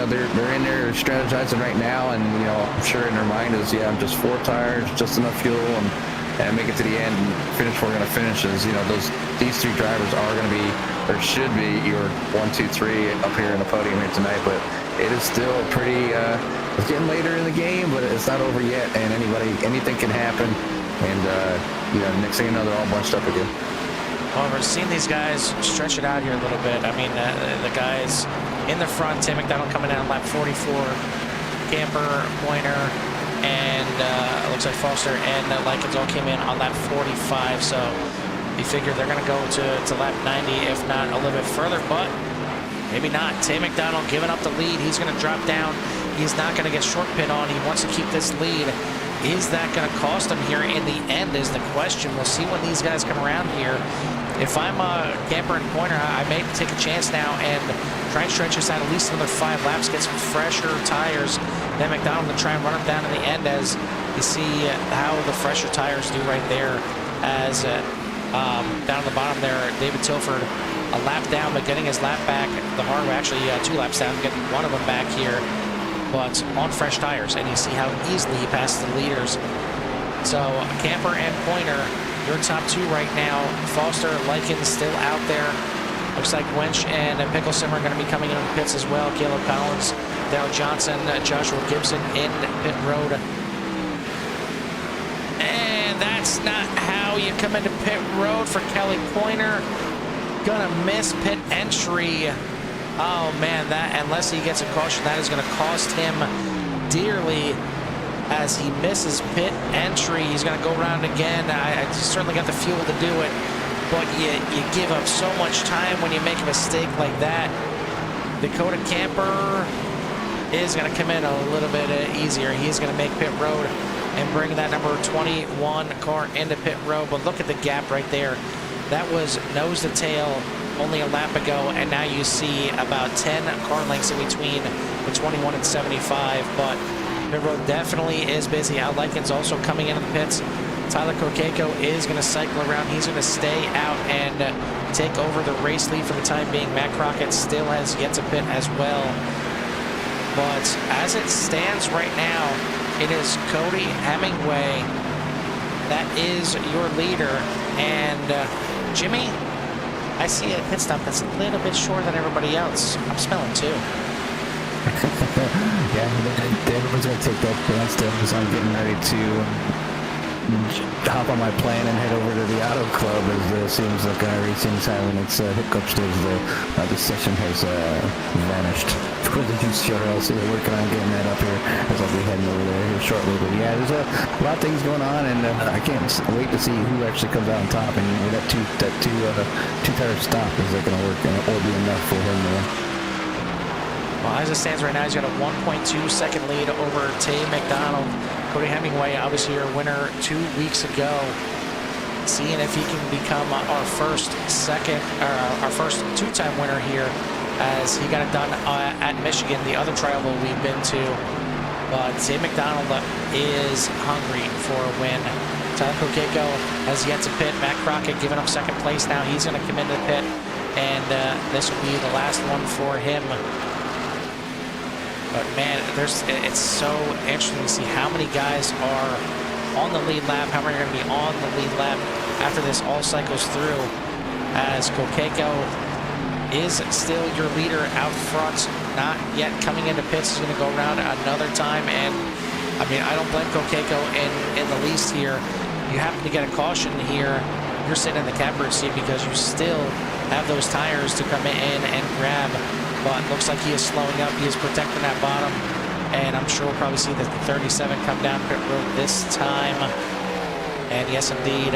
They're in there strategizing right now, and I'm sure in their mind is, just 4 tires, just enough fuel, and make it to the end and finish where we're going to finish. Is these 3 drivers are going to be, or should be, your 1, 2, 3 up here in the podium here tonight. But it is still pretty. It's getting later in the game, but it's not over yet, and anything can happen. And next thing you know, they're all bunched up again. Well, we're seeing these guys stretch it out here a little bit. I mean, the guys in the front, Tim McDonald coming down lap 44, Camper, Pointer, and it looks like Foster and Likens all came in on lap 45. So you figure they're going to go to lap 90, if not a little bit further, but maybe not. Tim McDonald giving up the lead. He's going to drop down. He's not going to get short pit on. He wants to keep this lead. Is that going to cost him here in the end is the question. We'll see when these guys come around here. If I'm a Camper and Pointer, I may take a chance now and try and stretch this out at least another 5 laps, get some fresher tires. Then McDonald to try and run him down in the end, as you see how the fresher tires do right there. As down at the bottom there, David Tilford a lap down, but getting his lap back the hard way. Actually, 2 laps down, getting one of them back here, but on fresh tires. And you see how easily he passes the leaders. So Camper and Pointer, your top 2 right now. Foster, Likens still out there. Looks like Wench and Picklesim are going to be coming in on the pits as well. Caleb Collins, Darryl Johnson, Joshua Gibson in pit road. And that's not how you come into pit road for Kelly Pointer. Gonna miss pit entry. Oh man, that, unless he gets a caution, that is going to cost him dearly. As he misses pit entry, he's going to go around again. I certainly got the fuel to do it, but you give up so much time when you make a mistake like that. Dakota Camper is going to come in a little bit easier. He's going to make pit road and bring that number 21 car into pit road. But look at the gap right there. That was nose to tail only a lap ago, and now you see about 10 car lengths in between the 21 and 75. But pit road definitely is busy. Al Likens also coming into the pits. Tyler Kokeko is going to cycle around. He's going to stay out and take over the race lead for the time being. Matt Crockett still has yet to pit as well. But as it stands right now, it is Cody Hemingway that is your leader. And Jimmy, I see a pit stop that's a little bit shorter than everybody else. I'm smelling 2. Yeah, everyone's going to take that chance as I'm getting ready to hop on my plane and head over to the Auto Club, as it seems like iRacing's having its hiccups as the session has vanished for the juice show. So they're working on getting that up here as I'll be heading over there here shortly. But yeah, there's a lot of things going on, and I can't wait to see who actually comes out on top. And that two-tire stop, is that going to work, and it will be enough for him to win. Well, as it stands right now, he's got a 1.2 second lead over Tay McDonald. Cody Hemingway, obviously your winner 2 weeks ago. Seeing if he can become our first two-time winner here, as he got it done at Michigan, the other trial we've been to. But Tay McDonald is hungry for a win. Tyler Kokeko has yet to pit. Matt Crockett giving up second place now. He's going to come into the pit, and this will be the last one for him. But man, it's so interesting to see how many guys are on the lead lap, how many are going to be on the lead lap after this all cycles through, as Kokeko is still your leader out front, not yet coming into pits. He's going to go around another time, and I mean, I don't blame Kokeko in the least here. You happen to get a caution here. you're sitting in the catbird seat because you still have those tires to come in and grab. But looks like he is slowing up. He is protecting that bottom. And I'm sure we'll probably see the 37 come down pit road this time. And yes, indeed.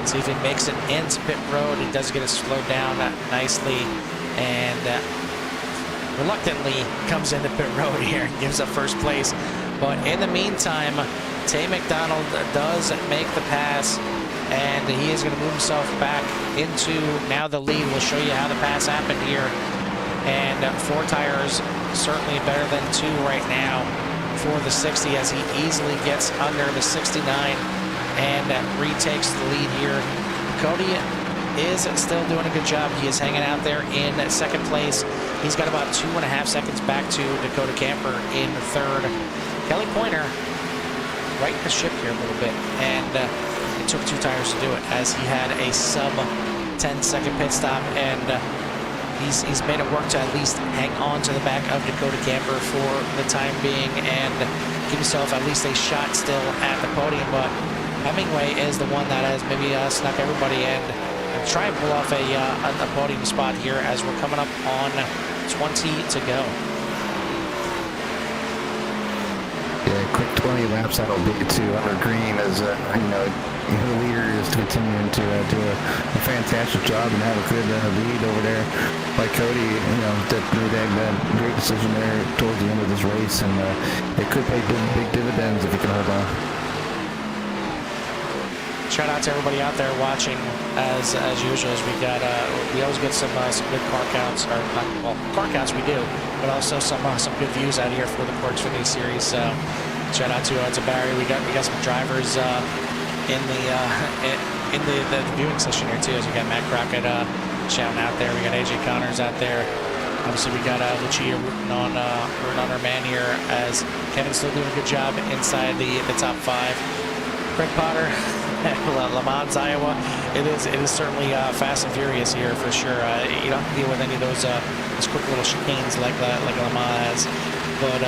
See if he makes it into pit road. He does get it slowed down nicely. And reluctantly comes into pit road here and gives up first place. But in the meantime, Tay McDonald does make the pass. And he is going to move himself back into now the lead. We'll show you how the pass happened here. And 4 tires certainly better than 2 right now for the 60 as he easily gets under the 69 and retakes the lead here. Cody is still doing a good job. He is hanging out there in second place. He's got about 2.5 seconds back to Dakota Camper in third. Kelly Pointer right in the ship here a little bit, and it took 2 tires to do it as he had a sub 10-second pit stop, and he's made it work to at least hang on to the back of Dakota Camper for the time being and give himself at least a shot still at the podium. But Hemingway is the one that has maybe snuck everybody in and try and pull off a podium spot here as we're coming up on 20 to go. Yeah, quick 20 laps that'll be to under green as the leader is continuing to do a fantastic job and have a good lead over there by Cody. That made a great decision there towards the end of this race, and it could pay big dividends if he can hold on. Shout out to everybody out there watching as usual. As we always get some good car counts, or not, well, car counts we do, but also some good views out here for the CORE Xfinity Series. So shout out to Barry. We got some drivers in the viewing session here too. As we got Matt Crockett shouting out there. We got AJ Connors out there. Obviously we got Lucia rooting on our man here as Kevin's still doing a good job inside the top 5. Craig Potter. Le Mans, Iowa. It is certainly fast and furious here for sure. You don't have to deal with any of those quick little chicanes like Le Mans has. But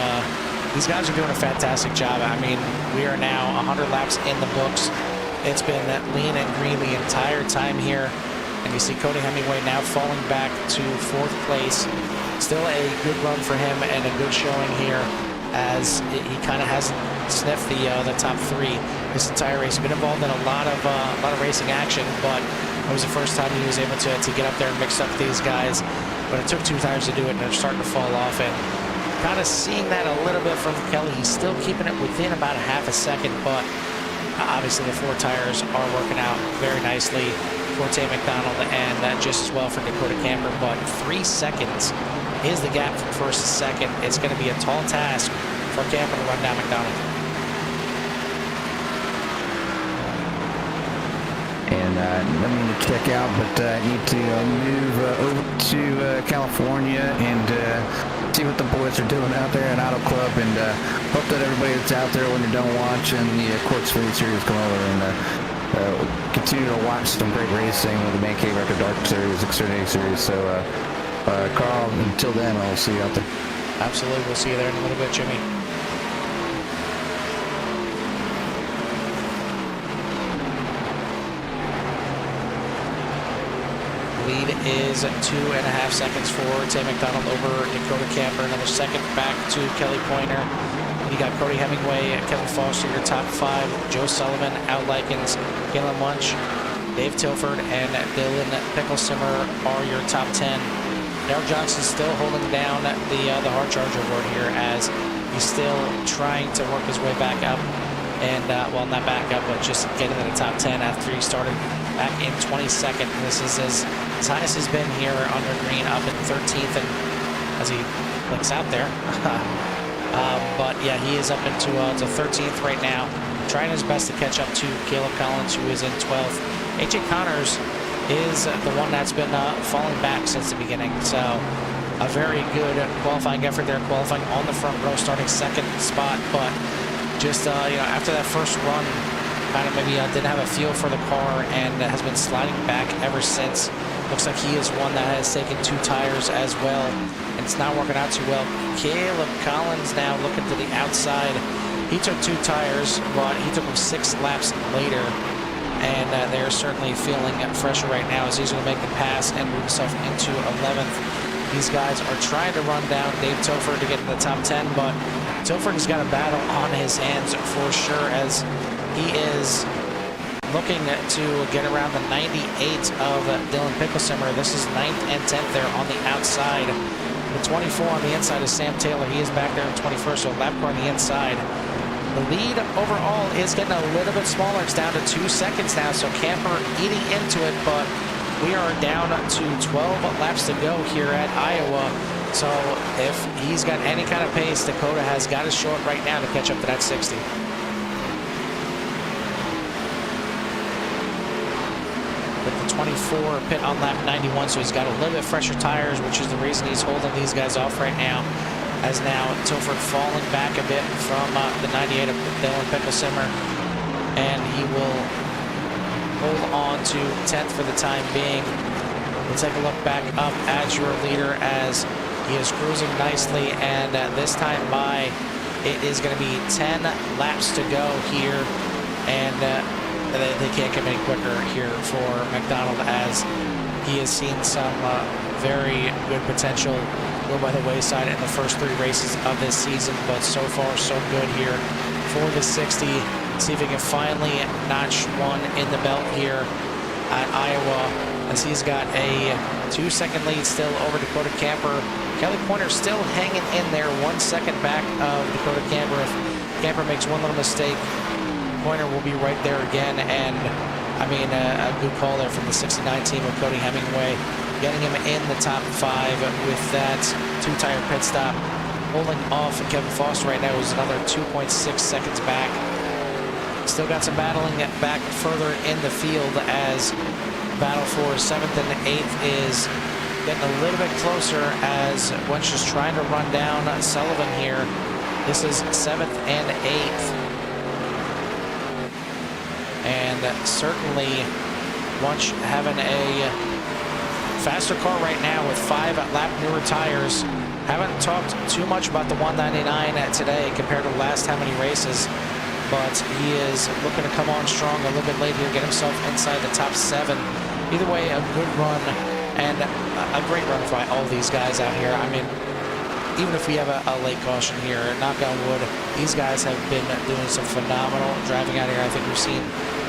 these guys are doing a fantastic job. I mean, we are now 100 laps in the books. It's been lean and green the entire time here. And you see Cody Hemingway now falling back to 4th place. Still a good run for him and a good showing here as he kind of hasn't sniffed the top 3 this entire race. He's been involved in a lot of racing action, but it was the first time he was able to get up there and mix up these guys. But it took 2 tires to do it, and they're starting to fall off. And kind of seeing that a little bit from Kelly. He's still keeping it within about a half a second, but obviously the 4 tires are working out very nicely for Tay McDonald, and just as well for Dakota Camper. But 3 seconds is the gap from first to second. It's going to be a tall task for Camper to run down McDonald. And let me check out, but I need to move over to California and see what the boys are doing out there at Auto Club, and hope that everybody that's out there when you're done watching the CORE Xfinity Series come over and continue to watch some great racing with the Man Cave After Dark Series, Xfinity Series. So Carl, until then, I'll see you out there. Absolutely. We'll see you there in a little bit, Jimmy. Lead is 2.5 seconds for Tay McDonald over Dakota Camper. Another second back to Kelly Pointer. You got Cody Hemingway, Kevin Foster, your top 5. Joe Sullivan, Al Likens, Galen Munch, Dave Tilford, and Dylan Picklesimmer are your top 10. Darryl Johnson still holding down the hard charger board here as he's still trying to work his way back up. And, well, not back up, but just getting to the top 10 after he started back in 22nd. This is as high as he's been here under green, up in 13th, and as he looks out there. But, yeah, he is up into 13th right now, trying his best to catch up to Caleb Collins, who is in 12th. AJ Connors is the one that's been falling back since the beginning. So a very good qualifying effort there, qualifying on the front row, starting 2nd spot, but just after that first run, kind of maybe didn't have a feel for the car and has been sliding back ever since. Looks like he is one that has taken 2 tires as well, and it's not working out too well. Caleb Collins now looking to the outside. He took 2 tires, but he took them 6 laps later. and they're certainly feeling pressure right now as he's going to make the pass and move himself into 11th. These guys are trying to run down Dave Topher to get in the top 10, but Topher has got a battle on his hands for sure, as he is looking to get around the 98 of Dylan Picklesimmer. This is 9th and 10th there on the outside. The 24 on the inside is Sam Taylor. He is back there in 21st, so lap car on the inside. The lead overall is getting a little bit smaller. It's down to 2 seconds now, so Camper eating into it, but we are down to 12 laps to go here at Iowa. So if he's got any kind of pace, Dakota has got to show it right now to catch up to that 60. With the 24 pit on lap 91, so he's got a little bit fresher tires, which is the reason he's holding these guys off right now. As now Tilford falling back a bit from the 98 of Dylan Picklesimmer, and he will hold on to 10th for the time being. We'll take a look back up at your leader as he is cruising nicely, and this time by, it is going to be 10 laps to go here, and they can't come any quicker here for McDonald, as he has seen some very good potential go by the wayside in the first 3 races of this season, but so far so good here for the 60. See if he can finally notch one in the belt here at Iowa, as he's got a 2-second lead still over Dakota Camper. Kelly Pointer still hanging in there, 1 second back of Dakota Camper. If Camper makes one little mistake, Pointer will be right there again. And I mean, a good call there from the 69 team of Cody Hemingway, getting him in the top 5 with that 2-tire pit stop. Holding off Kevin Foster right now is another 2.6 seconds back. Still got some battling back further in the field, as battle for 7th and 8th is getting a little bit closer, as Wunsch is trying to run down Sullivan here. This is 7th and 8th. And certainly Wunsch having a faster car right now with 5 lap newer tires. Haven't talked too much about the 199 today compared to the last how many races, but he is looking to come on strong a little bit late here, get himself inside the top 7. Either way, a good run and a great run by all these guys out here. I mean, even if we have a late caution here, knock on wood, these guys have been doing some phenomenal driving out here. I think we've seen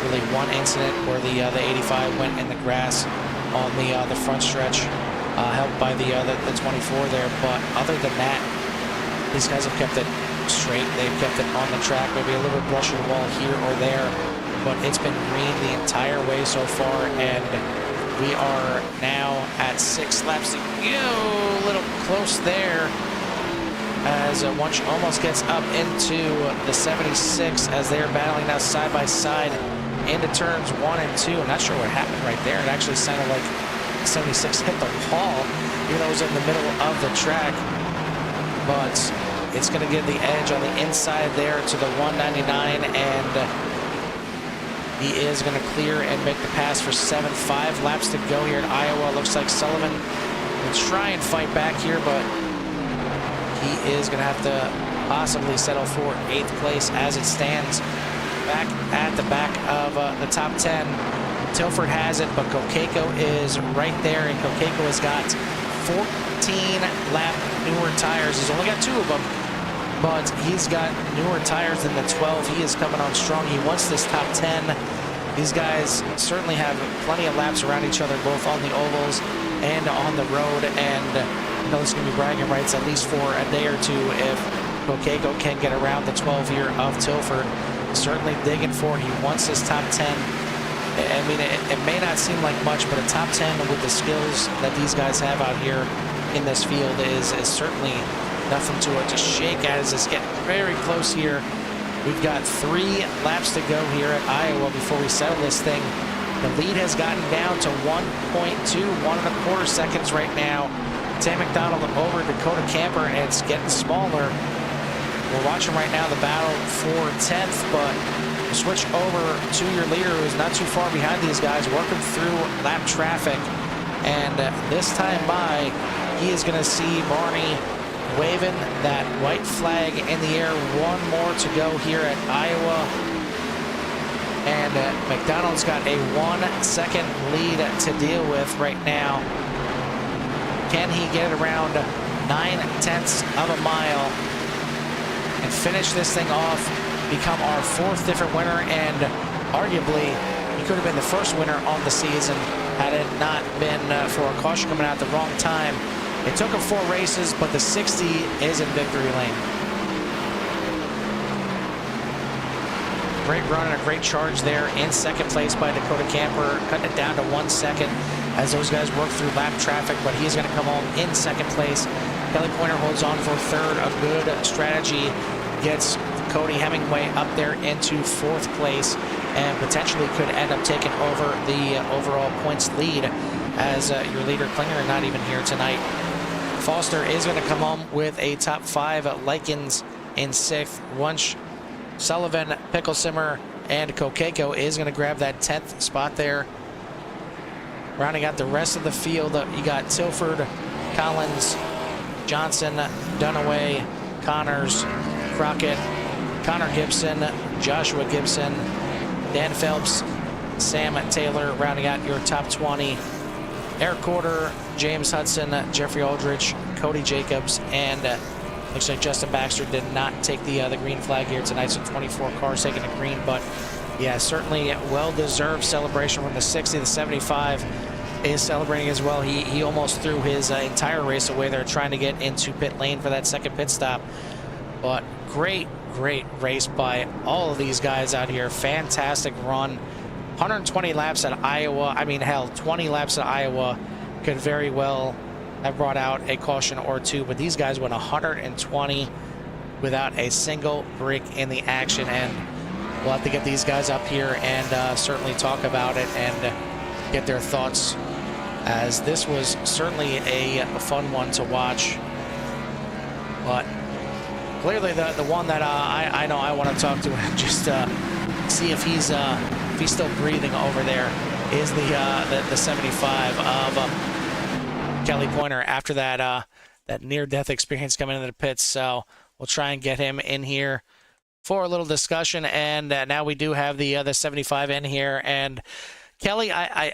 really one incident where the 85 went in the grass on the front stretch, helped by the 24 there. But other than that, these guys have kept it straight. They've kept it on the track, maybe a little bit brushing the wall here or there, but it's been green the entire way so far, and we are now at 6 laps to go. A little close there, as Wunsch almost gets up into the 76, as they are battling now side by side into turns 1 and 2. I'm not sure what happened right there. It actually sounded like 76 hit the wall, even though it was in the middle of the track. But it's going to give the edge on the inside there to the 199, and he is going to clear and make the pass for 7th. 5 laps to go here in Iowa. Looks like Sullivan will try and fight back here, but he is going to have to possibly settle for 8th place as it stands. Back at the back of the top 10. Tilford has it, but Kokeko is right there, and Kokeko has got 14 lap newer tires. He's only got 2 of them, but he's got newer tires than the 12. He is coming on strong. He wants this top 10. These guys certainly have plenty of laps around each other, both on the ovals and on the road, and you know this is going to be bragging rights at least for a day or two if Kokeko can get around the 12 here of Tilford. Certainly digging for it. He wants his top 10. I mean, it may not seem like much, but a top 10 with the skills that these guys have out here in this field is certainly nothing to it to shake at, as it's getting very close here. We've got 3 laps to go here at Iowa before we settle this thing. The lead has gotten down to 1.2, 1.25 seconds right now. Sam McDonald over Dakota Camper, and it's getting smaller. We're watching right now the battle for 10th, but we'll switch over to your leader, who is not too far behind these guys, working through lap traffic. And this time by, he is going to see Barney waving that white flag in the air. 1 more to go here at Iowa. And McDonald's got a 1 second lead to deal with right now. Can he get it around 9/10 of a mile and finish this thing off, become our 4th different winner, and arguably he could have been the first winner on the season had it not been for a caution coming out at the wrong time. It took him 4 races, but the 60 is in victory lane. Great run and a great charge there in second place by Dakota Camper, cutting it down to 1 second as those guys work through lap traffic, but he's going to come home in second place. Kelly Pointer holds on for 3rd. A good strategy gets Cody Hemingway up there into 4th place and potentially could end up taking over the overall points lead as your leader Klinger not even here tonight. Foster is going to come home with a top 5. Likens in 6th. Wunsch, Sullivan, Picklesimmer, and Kokeko is going to grab that 10th spot there. Rounding out the rest of the field, you got Tilford, Collins, Johnson, Dunaway, Connors, Crockett, Connor Gibson, Joshua Gibson, Dan Phelps, Sam Taylor, rounding out your top 20. Eric Corder, James Hudson, Jeffrey Aldrich, Cody Jacobs, and looks like Justin Baxter did not take the green flag here tonight, so 24 cars taking the green, but yeah, certainly well-deserved celebration from the 60. The 75 is celebrating as well. He almost threw his entire race away there trying to get into pit lane for that second pit stop, but great race by all of these guys out here. Fantastic run. 120 laps at Iowa. I mean, hell, 20 laps at Iowa could very well have brought out a caution or 2, but these guys went 120 without a single break in the action, and we'll have to get these guys up here and certainly talk about it and get their thoughts, as this was certainly a fun one to watch. But clearly the one that I know I want to talk to and just see if he's still breathing over there is the 75 of Kelly Pointer after that that near-death experience coming into the pits. So we'll try and get him in here for a little discussion. And now we do have the 75 in here. And Kelly,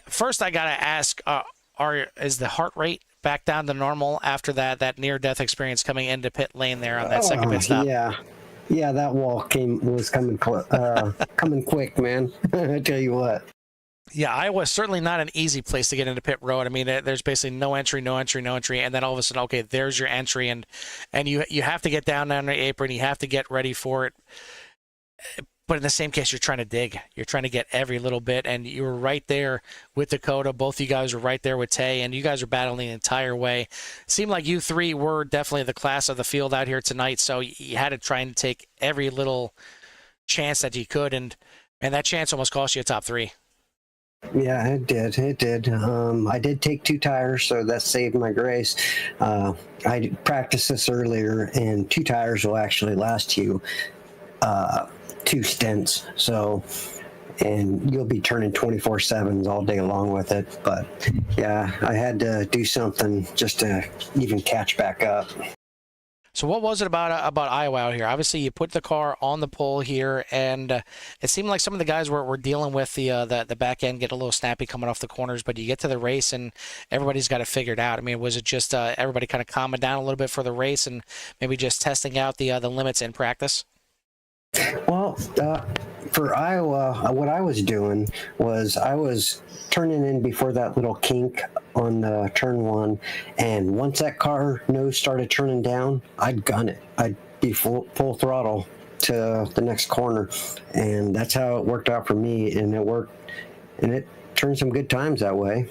first I gotta ask, is the heart rate back down to normal after that near-death experience coming into pit lane there on that second pit stop? Yeah, that wall was coming coming quick, man. I tell you what. Yeah, Iowa's certainly not an easy place to get into pit road. I mean, there's basically no entry, and then all of a sudden, okay, there's your entry, and you have to get down on the apron, you have to get ready for it. But in the same case, you're trying to dig. You're trying to get every little bit, and you were right there with Dakota. Both you guys were right there with Tay, and you guys are battling the entire way. It seemed like you three were definitely the class of the field out here tonight, so you had to try and take every little chance that you could, and that chance almost cost you a top 3. Yeah, it did. I did take 2 tires, so that saved my grace. I practiced this earlier, and 2 tires will actually last you 2 stints. So, and you'll be turning 24/7s all day long with it. But yeah, I had to do something just to even catch back up. So what was it about Iowa out here? Obviously, you put the car on the pole here, and it seemed like some of the guys were dealing with the back end, get a little snappy coming off the corners, but you get to the race, and everybody's got it figured out. I mean, was it just everybody kind of calming down a little bit for the race and maybe just testing out the limits in practice? Well, for Iowa, what I was doing was I was turning in before that little kink on turn 1, and once that car nose started turning down, I'd gun it. I'd be full throttle to the next corner, and that's how it worked out for me, and it worked, and it turned some good times that way.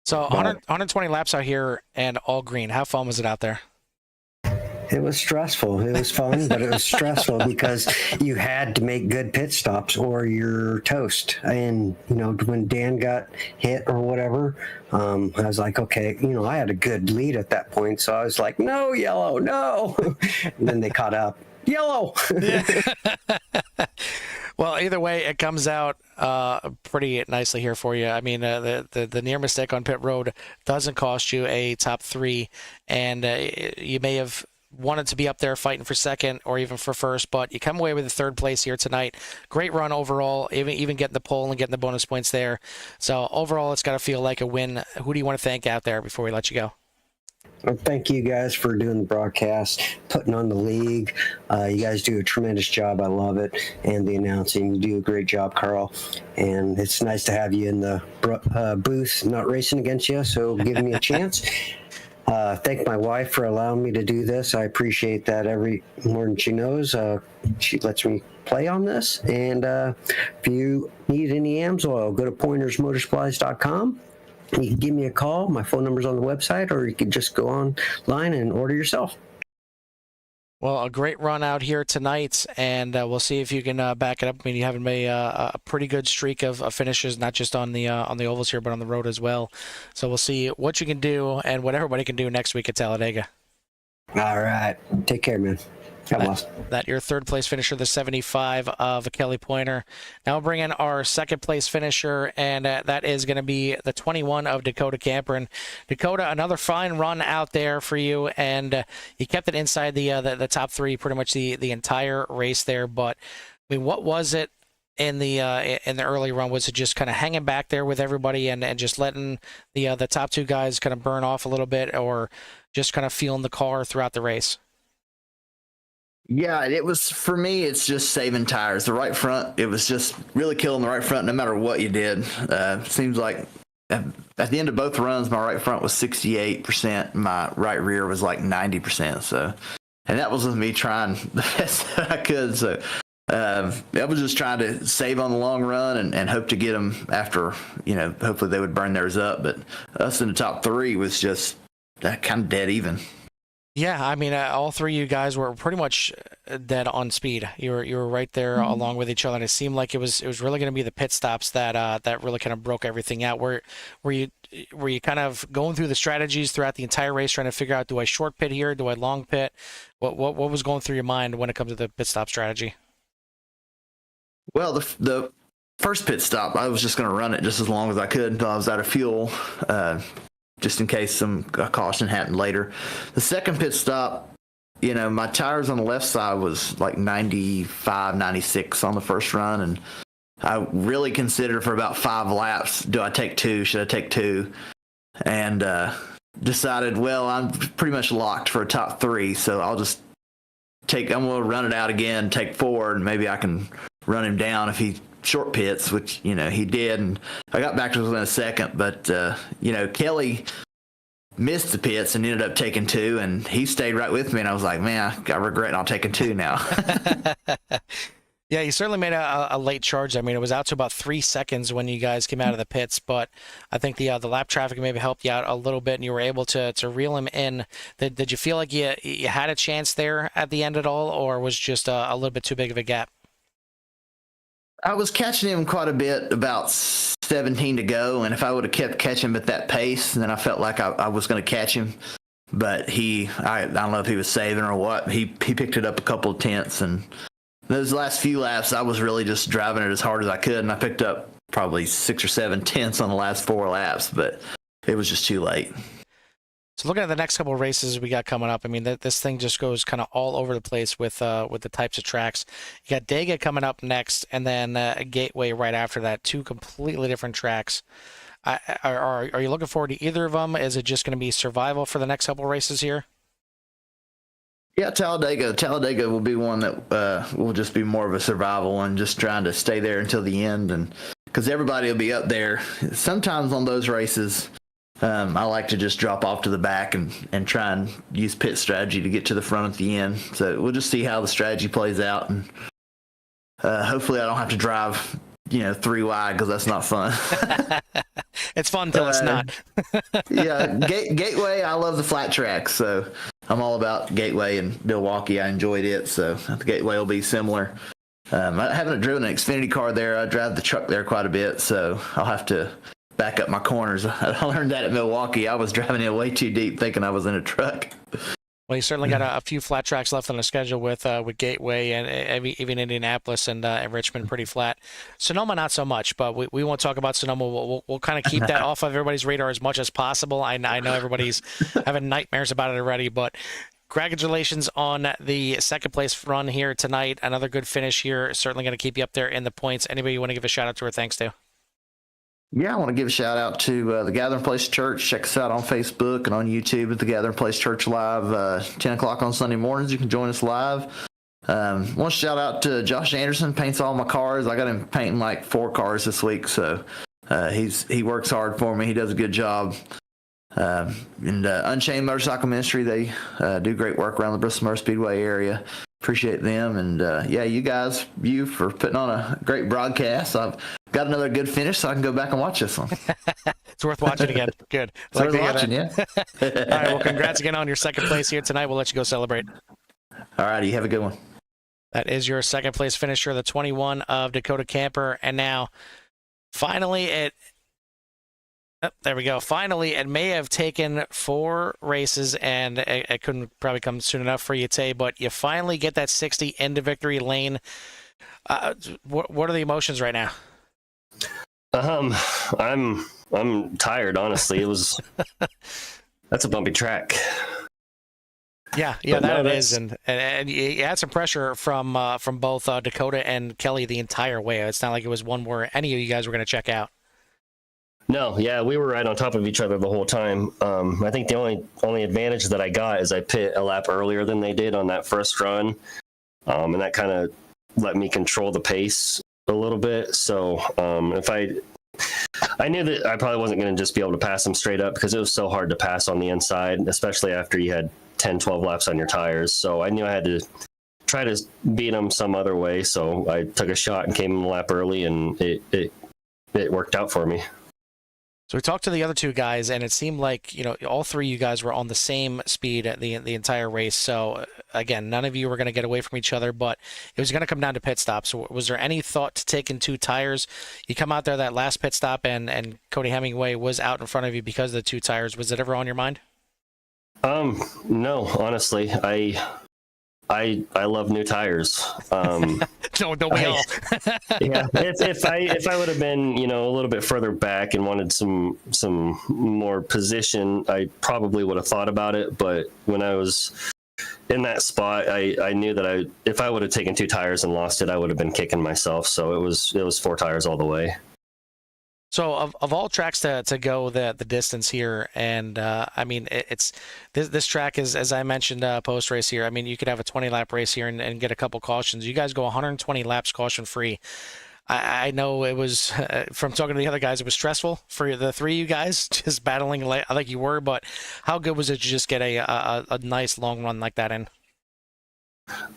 So 120 laps out here and all green. How fun was it out there? It was stressful. It was fun, but it was stressful because you had to make good pit stops or you're toast. And, when Dan got hit or whatever, I was like, okay, I had a good lead at that point. So I was like, no, yellow, no. And then they caught up. Yellow. Well, either way, it comes out pretty nicely here for you. I mean, the near mistake on pit road doesn't cost you a top 3, and you may have wanted to be up there fighting for second or even for first, but you come away with the third place here tonight. Great run overall, even getting the pole and getting the bonus points there. So overall, it's got to feel like a win. Who do you want to thank out there before we let you go? Well, thank you guys for doing the broadcast, putting on the league. You guys do a tremendous job. I love it. And the announcing, you do a great job, Carl. And it's nice to have you in the booth, not racing against you, so give me a chance. Thank my wife for allowing me to do this. I appreciate that every more than she knows. She lets me play on this. And if you need any AMSOIL, go to pointersmotorsupplies.com. You can give me a call. My phone number's on the website, or you can just go online and order yourself. Well, a great run out here tonight, and we'll see if you can back it up. I mean, you have made a pretty good streak of finishes, not just on the ovals here, but on the road as well. So we'll see what you can do and what everybody can do next week at Talladega. All right. Take care, man. That your third place finisher, the 75 of Kelly Pointer. Now we'll bring in our second place finisher, and that is going to be the 21 of Dakota Camper. And Dakota, another fine run out there for you, and you kept it inside the top three pretty much the entire race there. But I mean, what was it in the early run? Was it just kind of hanging back there with everybody and just letting the top two guys kind of burn off a little bit, or just kind of feeling the car throughout the race? Yeah, it was, for me, it's just saving tires. The right front, it was just really killing the right front no matter what you did. Seems like at the end of both runs, my right front was 68%, my right rear was like 90%. So, and that was with me trying the best that I could. So I was just trying to save on the long run and hope to get them after, hopefully they would burn theirs up. But us in the top three was just kind of dead even. Yeah, I mean, all three of you guys were pretty much dead on speed. You were right there along with each other, and it seemed like it was really going to be the pit stops that really kind of broke everything out. Were you kind of going through the strategies throughout the entire race, trying to figure out, do I short pit here, do I long pit? What was going through your mind when it comes to the pit stop strategy? Well, the first pit stop, I was just going to run it just as long as I could until I was out of fuel. Just in case some caution happened later. The second pit stop, my tires on the left side was like 95, 96 on the first run. And I really considered for about 5 laps, do I take 2? Should I take 2? And decided, well, I'm pretty much locked for a top 3. So I'm going to run it out again, take 4, and maybe I can run him down if he short pits, which he did, and I got back to within a second. But Kelly missed the pits and ended up taking 2, and he stayed right with me, and I was like, man, I regret not taking 2 now. Yeah, you certainly made a late charge. I mean, it was out to about 3 seconds when you guys came out of the pits, but I think the lap traffic maybe helped you out a little bit, and you were able to reel him in. Did you feel like you had a chance there at the end at all, or was just a little bit too big of a gap? I was catching him quite a bit, about 17 to go, and if I would have kept catching him at that pace, then I felt like I was going to catch him. But I don't know if he was saving or what. He picked it up a couple of tenths, and those last few laps, I was really just driving it as hard as I could, and I picked up probably 6 or 7 tenths on the last 4 laps, but it was just too late. So looking at the next couple of races we got coming up, I mean, this thing just goes kind of all over the place with the types of tracks. You got Dega coming up next, and then Gateway right after that. 2 completely different tracks. Are you looking forward to either of them? Is it just going to be survival for the next couple of races here? Yeah, Talladega will be one that will just be more of a survival one, just trying to stay there until the end, and because everybody will be up there. Sometimes on those races, I like to just drop off to the back and try and use pit strategy to get to the front at the end. So we'll just see how the strategy plays out, and hopefully I don't have to drive 3 wide, because that's not fun. It's fun till it's not. Yeah, Gateway, I love the flat tracks, so I'm all about Gateway and Milwaukee. I enjoyed it, so the Gateway will be similar. I haven't driven an Xfinity car there. I drive the truck there quite a bit, so I'll have to back up my corners. I learned that at Milwaukee. I was driving it way too deep, thinking I was in a truck. Well, you certainly got a few flat tracks left on the schedule with Gateway and even Indianapolis and Richmond pretty flat. Sonoma not so much, but we won't talk about Sonoma. We'll kind of keep that off of everybody's radar as much as possible. I know everybody's having nightmares about it already, but congratulations on the second place run here tonight. Another good finish here. Certainly going to keep you up there in the points. Anybody you want to give a shout out to or thanks to? Yeah, I want to give a shout out to the Gathering Place Church. Check us out on Facebook and on YouTube at the Gathering Place Church Live, 10 o'clock on Sunday mornings. You can join us live. Want to shout out to Josh Anderson, paints all my cars. I got him painting like 4 cars this week, so he works hard for me. He does a good job. And Unchained Motorcycle Ministry, they do great work around the Bristol Motor Speedway area. Appreciate them. And yeah, you for putting on a great broadcast. I've got another good finish, so I can go back and watch this one. It's worth watching again. Good. It's worth watching, yeah. All right, well, congrats again on your second place here tonight. We'll let you go celebrate. All righty, have a good one. That is your second place finisher, the 21 of Dakota Camper. And now, finally, there we go. Finally, it may have taken 4 races, and it couldn't probably come soon enough for you, Tay, but you finally get that 60 into victory lane. What are the emotions right now? I'm tired, honestly. That's a bumpy track. Yeah, that it is, and you had some pressure from both Dakota and Kelly the entire way. It's not like it was one where any of you guys were going to check out. No, yeah, we were right on top of each other the whole time. I think the only advantage that I got is I pit a lap earlier than they did on that first run, and that kind of let me control the pace a little bit. So if I knew that I probably wasn't going to just be able to pass them straight up because it was so hard to pass on the inside, especially after you had 10, 12 laps on your tires. So I knew I had to try to beat them some other way. So I took a shot and came in the lap early, and it worked out for me. So we talked to the other 2 guys, and it seemed like, all 3 of you guys were on the same speed at the entire race. So again, none of you were going to get away from each other, but it was going to come down to pit stops. So was there any thought to taking 2 tires? You come out there that last pit stop, and Cody Hemingway was out in front of you because of the 2 tires. Was it ever on your mind? No, honestly, I love new tires. Don't we all? Yeah, if I would have been a little bit further back and wanted some more position, I probably would have thought about it. But when I was in that spot, I knew that if I would have taken 2 tires and lost it, I would have been kicking myself. So it was 4 tires all the way. So of all tracks to go the distance here, and I mean it's this track is, as I mentioned post race here. I mean, you could have a 20-lap race here and get a couple cautions. You guys go 120 laps caution free. I know it was from talking to the other guys, it was stressful for the 3 of you guys just battling like you were. But how good was it to just get a nice long run like that in?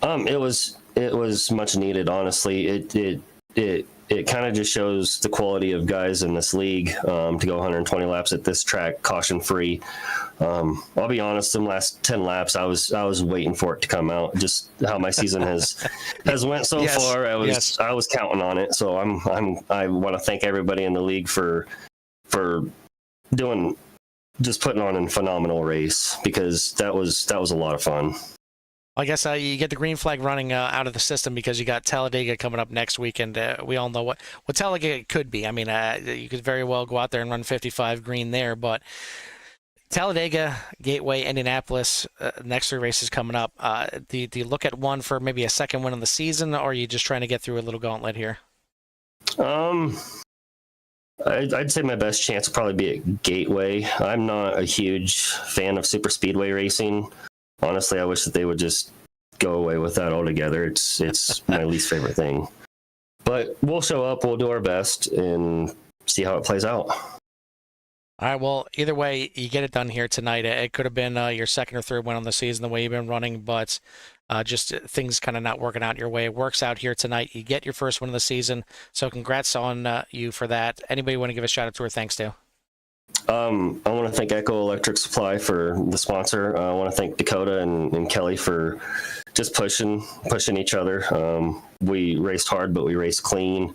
It was much needed, honestly. It kind of just shows the quality of guys in this league to go 120 laps at this track caution free. I'll be honest, in the last 10 laps, I was waiting for it to come out. Just how my season has went so far, I was counting on it. So I want to thank everybody in the league for putting on a phenomenal race, because that was a lot of fun. I guess you get the green flag running out of the system because you got Talladega coming up next week, and we all know what Talladega could be. I mean, you could very well go out there and run 55 green there, but Talladega, Gateway, Indianapolis, next 3 races coming up. Do you look at one for maybe a second win of the season, or are you just trying to get through a little gauntlet here? I'd say my best chance would probably be at Gateway. I'm not a huge fan of super speedway racing. Honestly, I wish that they would just go away with that altogether. It's my least favorite thing. But we'll show up, we'll do our best, and see how it plays out. All right, well, either way, you get it done here tonight. It could have been your second or third win on the season, the way you've been running, but just things kind of not working out your way. It works out here tonight. You get your first win of the season, so congrats on you for that. Anybody want to give a shout-out to or thanks to? I want to thank Echo Electric Supply for the sponsor. I want to thank Dakota and Kelly for just pushing each other. We raced hard, but we raced clean,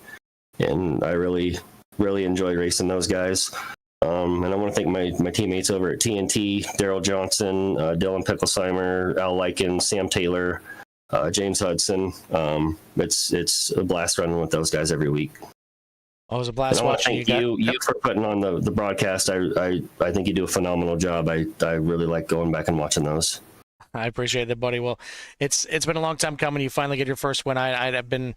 and I really enjoyed racing those guys. And I want to thank my teammates over at TNT, Daryl Johnson, Dylan Picklesheimer, Al Lykin, Sam Taylor, James Hudson. It's a blast running with those guys every week. Oh, it was a blast watching you. Thank you for putting on the broadcast. I think you do a phenomenal job. I really like going back and watching those. I appreciate it, buddy. Well, it's been a long time coming. You finally get your first win. I've been.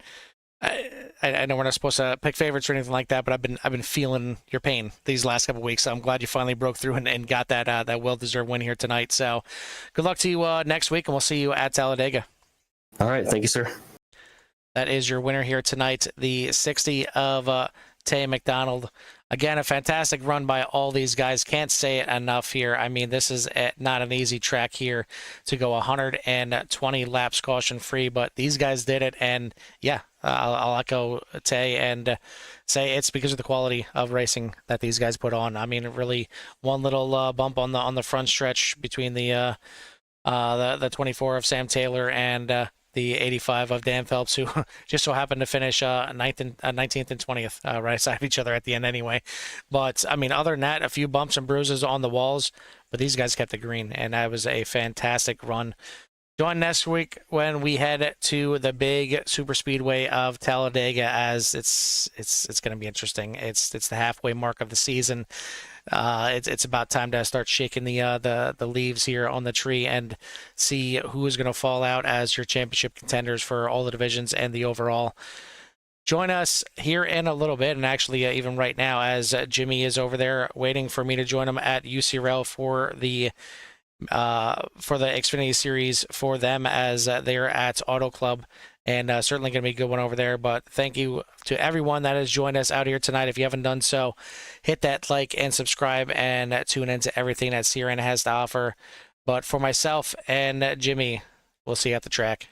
I know we're not supposed to pick favorites or anything like that, but I've been feeling your pain these last couple of weeks. So I'm glad you finally broke through and got that well-deserved win here tonight. So good luck to you next week, and we'll see you at Talladega. All right. Thank you, sir. That is your winner here tonight, the 60 of Tay McDonald. Again, a fantastic run by all these guys. Can't say it enough here. I mean, this is not an easy track here to go 120 laps caution-free, but these guys did it, and yeah, I'll echo Tay and say it's because of the quality of racing that these guys put on. I mean, really, one little bump on the front stretch between the 24 of Sam Taylor and the 85 of Dan Phelps, who just so happened to finish 19th and 20th right side of each other at the end anyway. But, I mean, other than that, a few bumps and bruises on the walls, but these guys kept it green, and that was a fantastic run. Join next week when we head to the big super speedway of Talladega, as it's going to be interesting. It's the halfway mark of the season. It's about time to start shaking the leaves here on the tree and see who is going to fall out as your championship contenders for all the divisions and the overall. Join us here in a little bit, and actually even right now, as Jimmy is over there waiting for me to join him at UCRL for the Xfinity Series for them, as they're at Auto Club, and certainly going to be a good one over there. But thank you to everyone that has joined us out here tonight. If you haven't done so, hit that like and subscribe and tune into everything that CRN has to offer. But for myself and Jimmy, we'll see you at the track.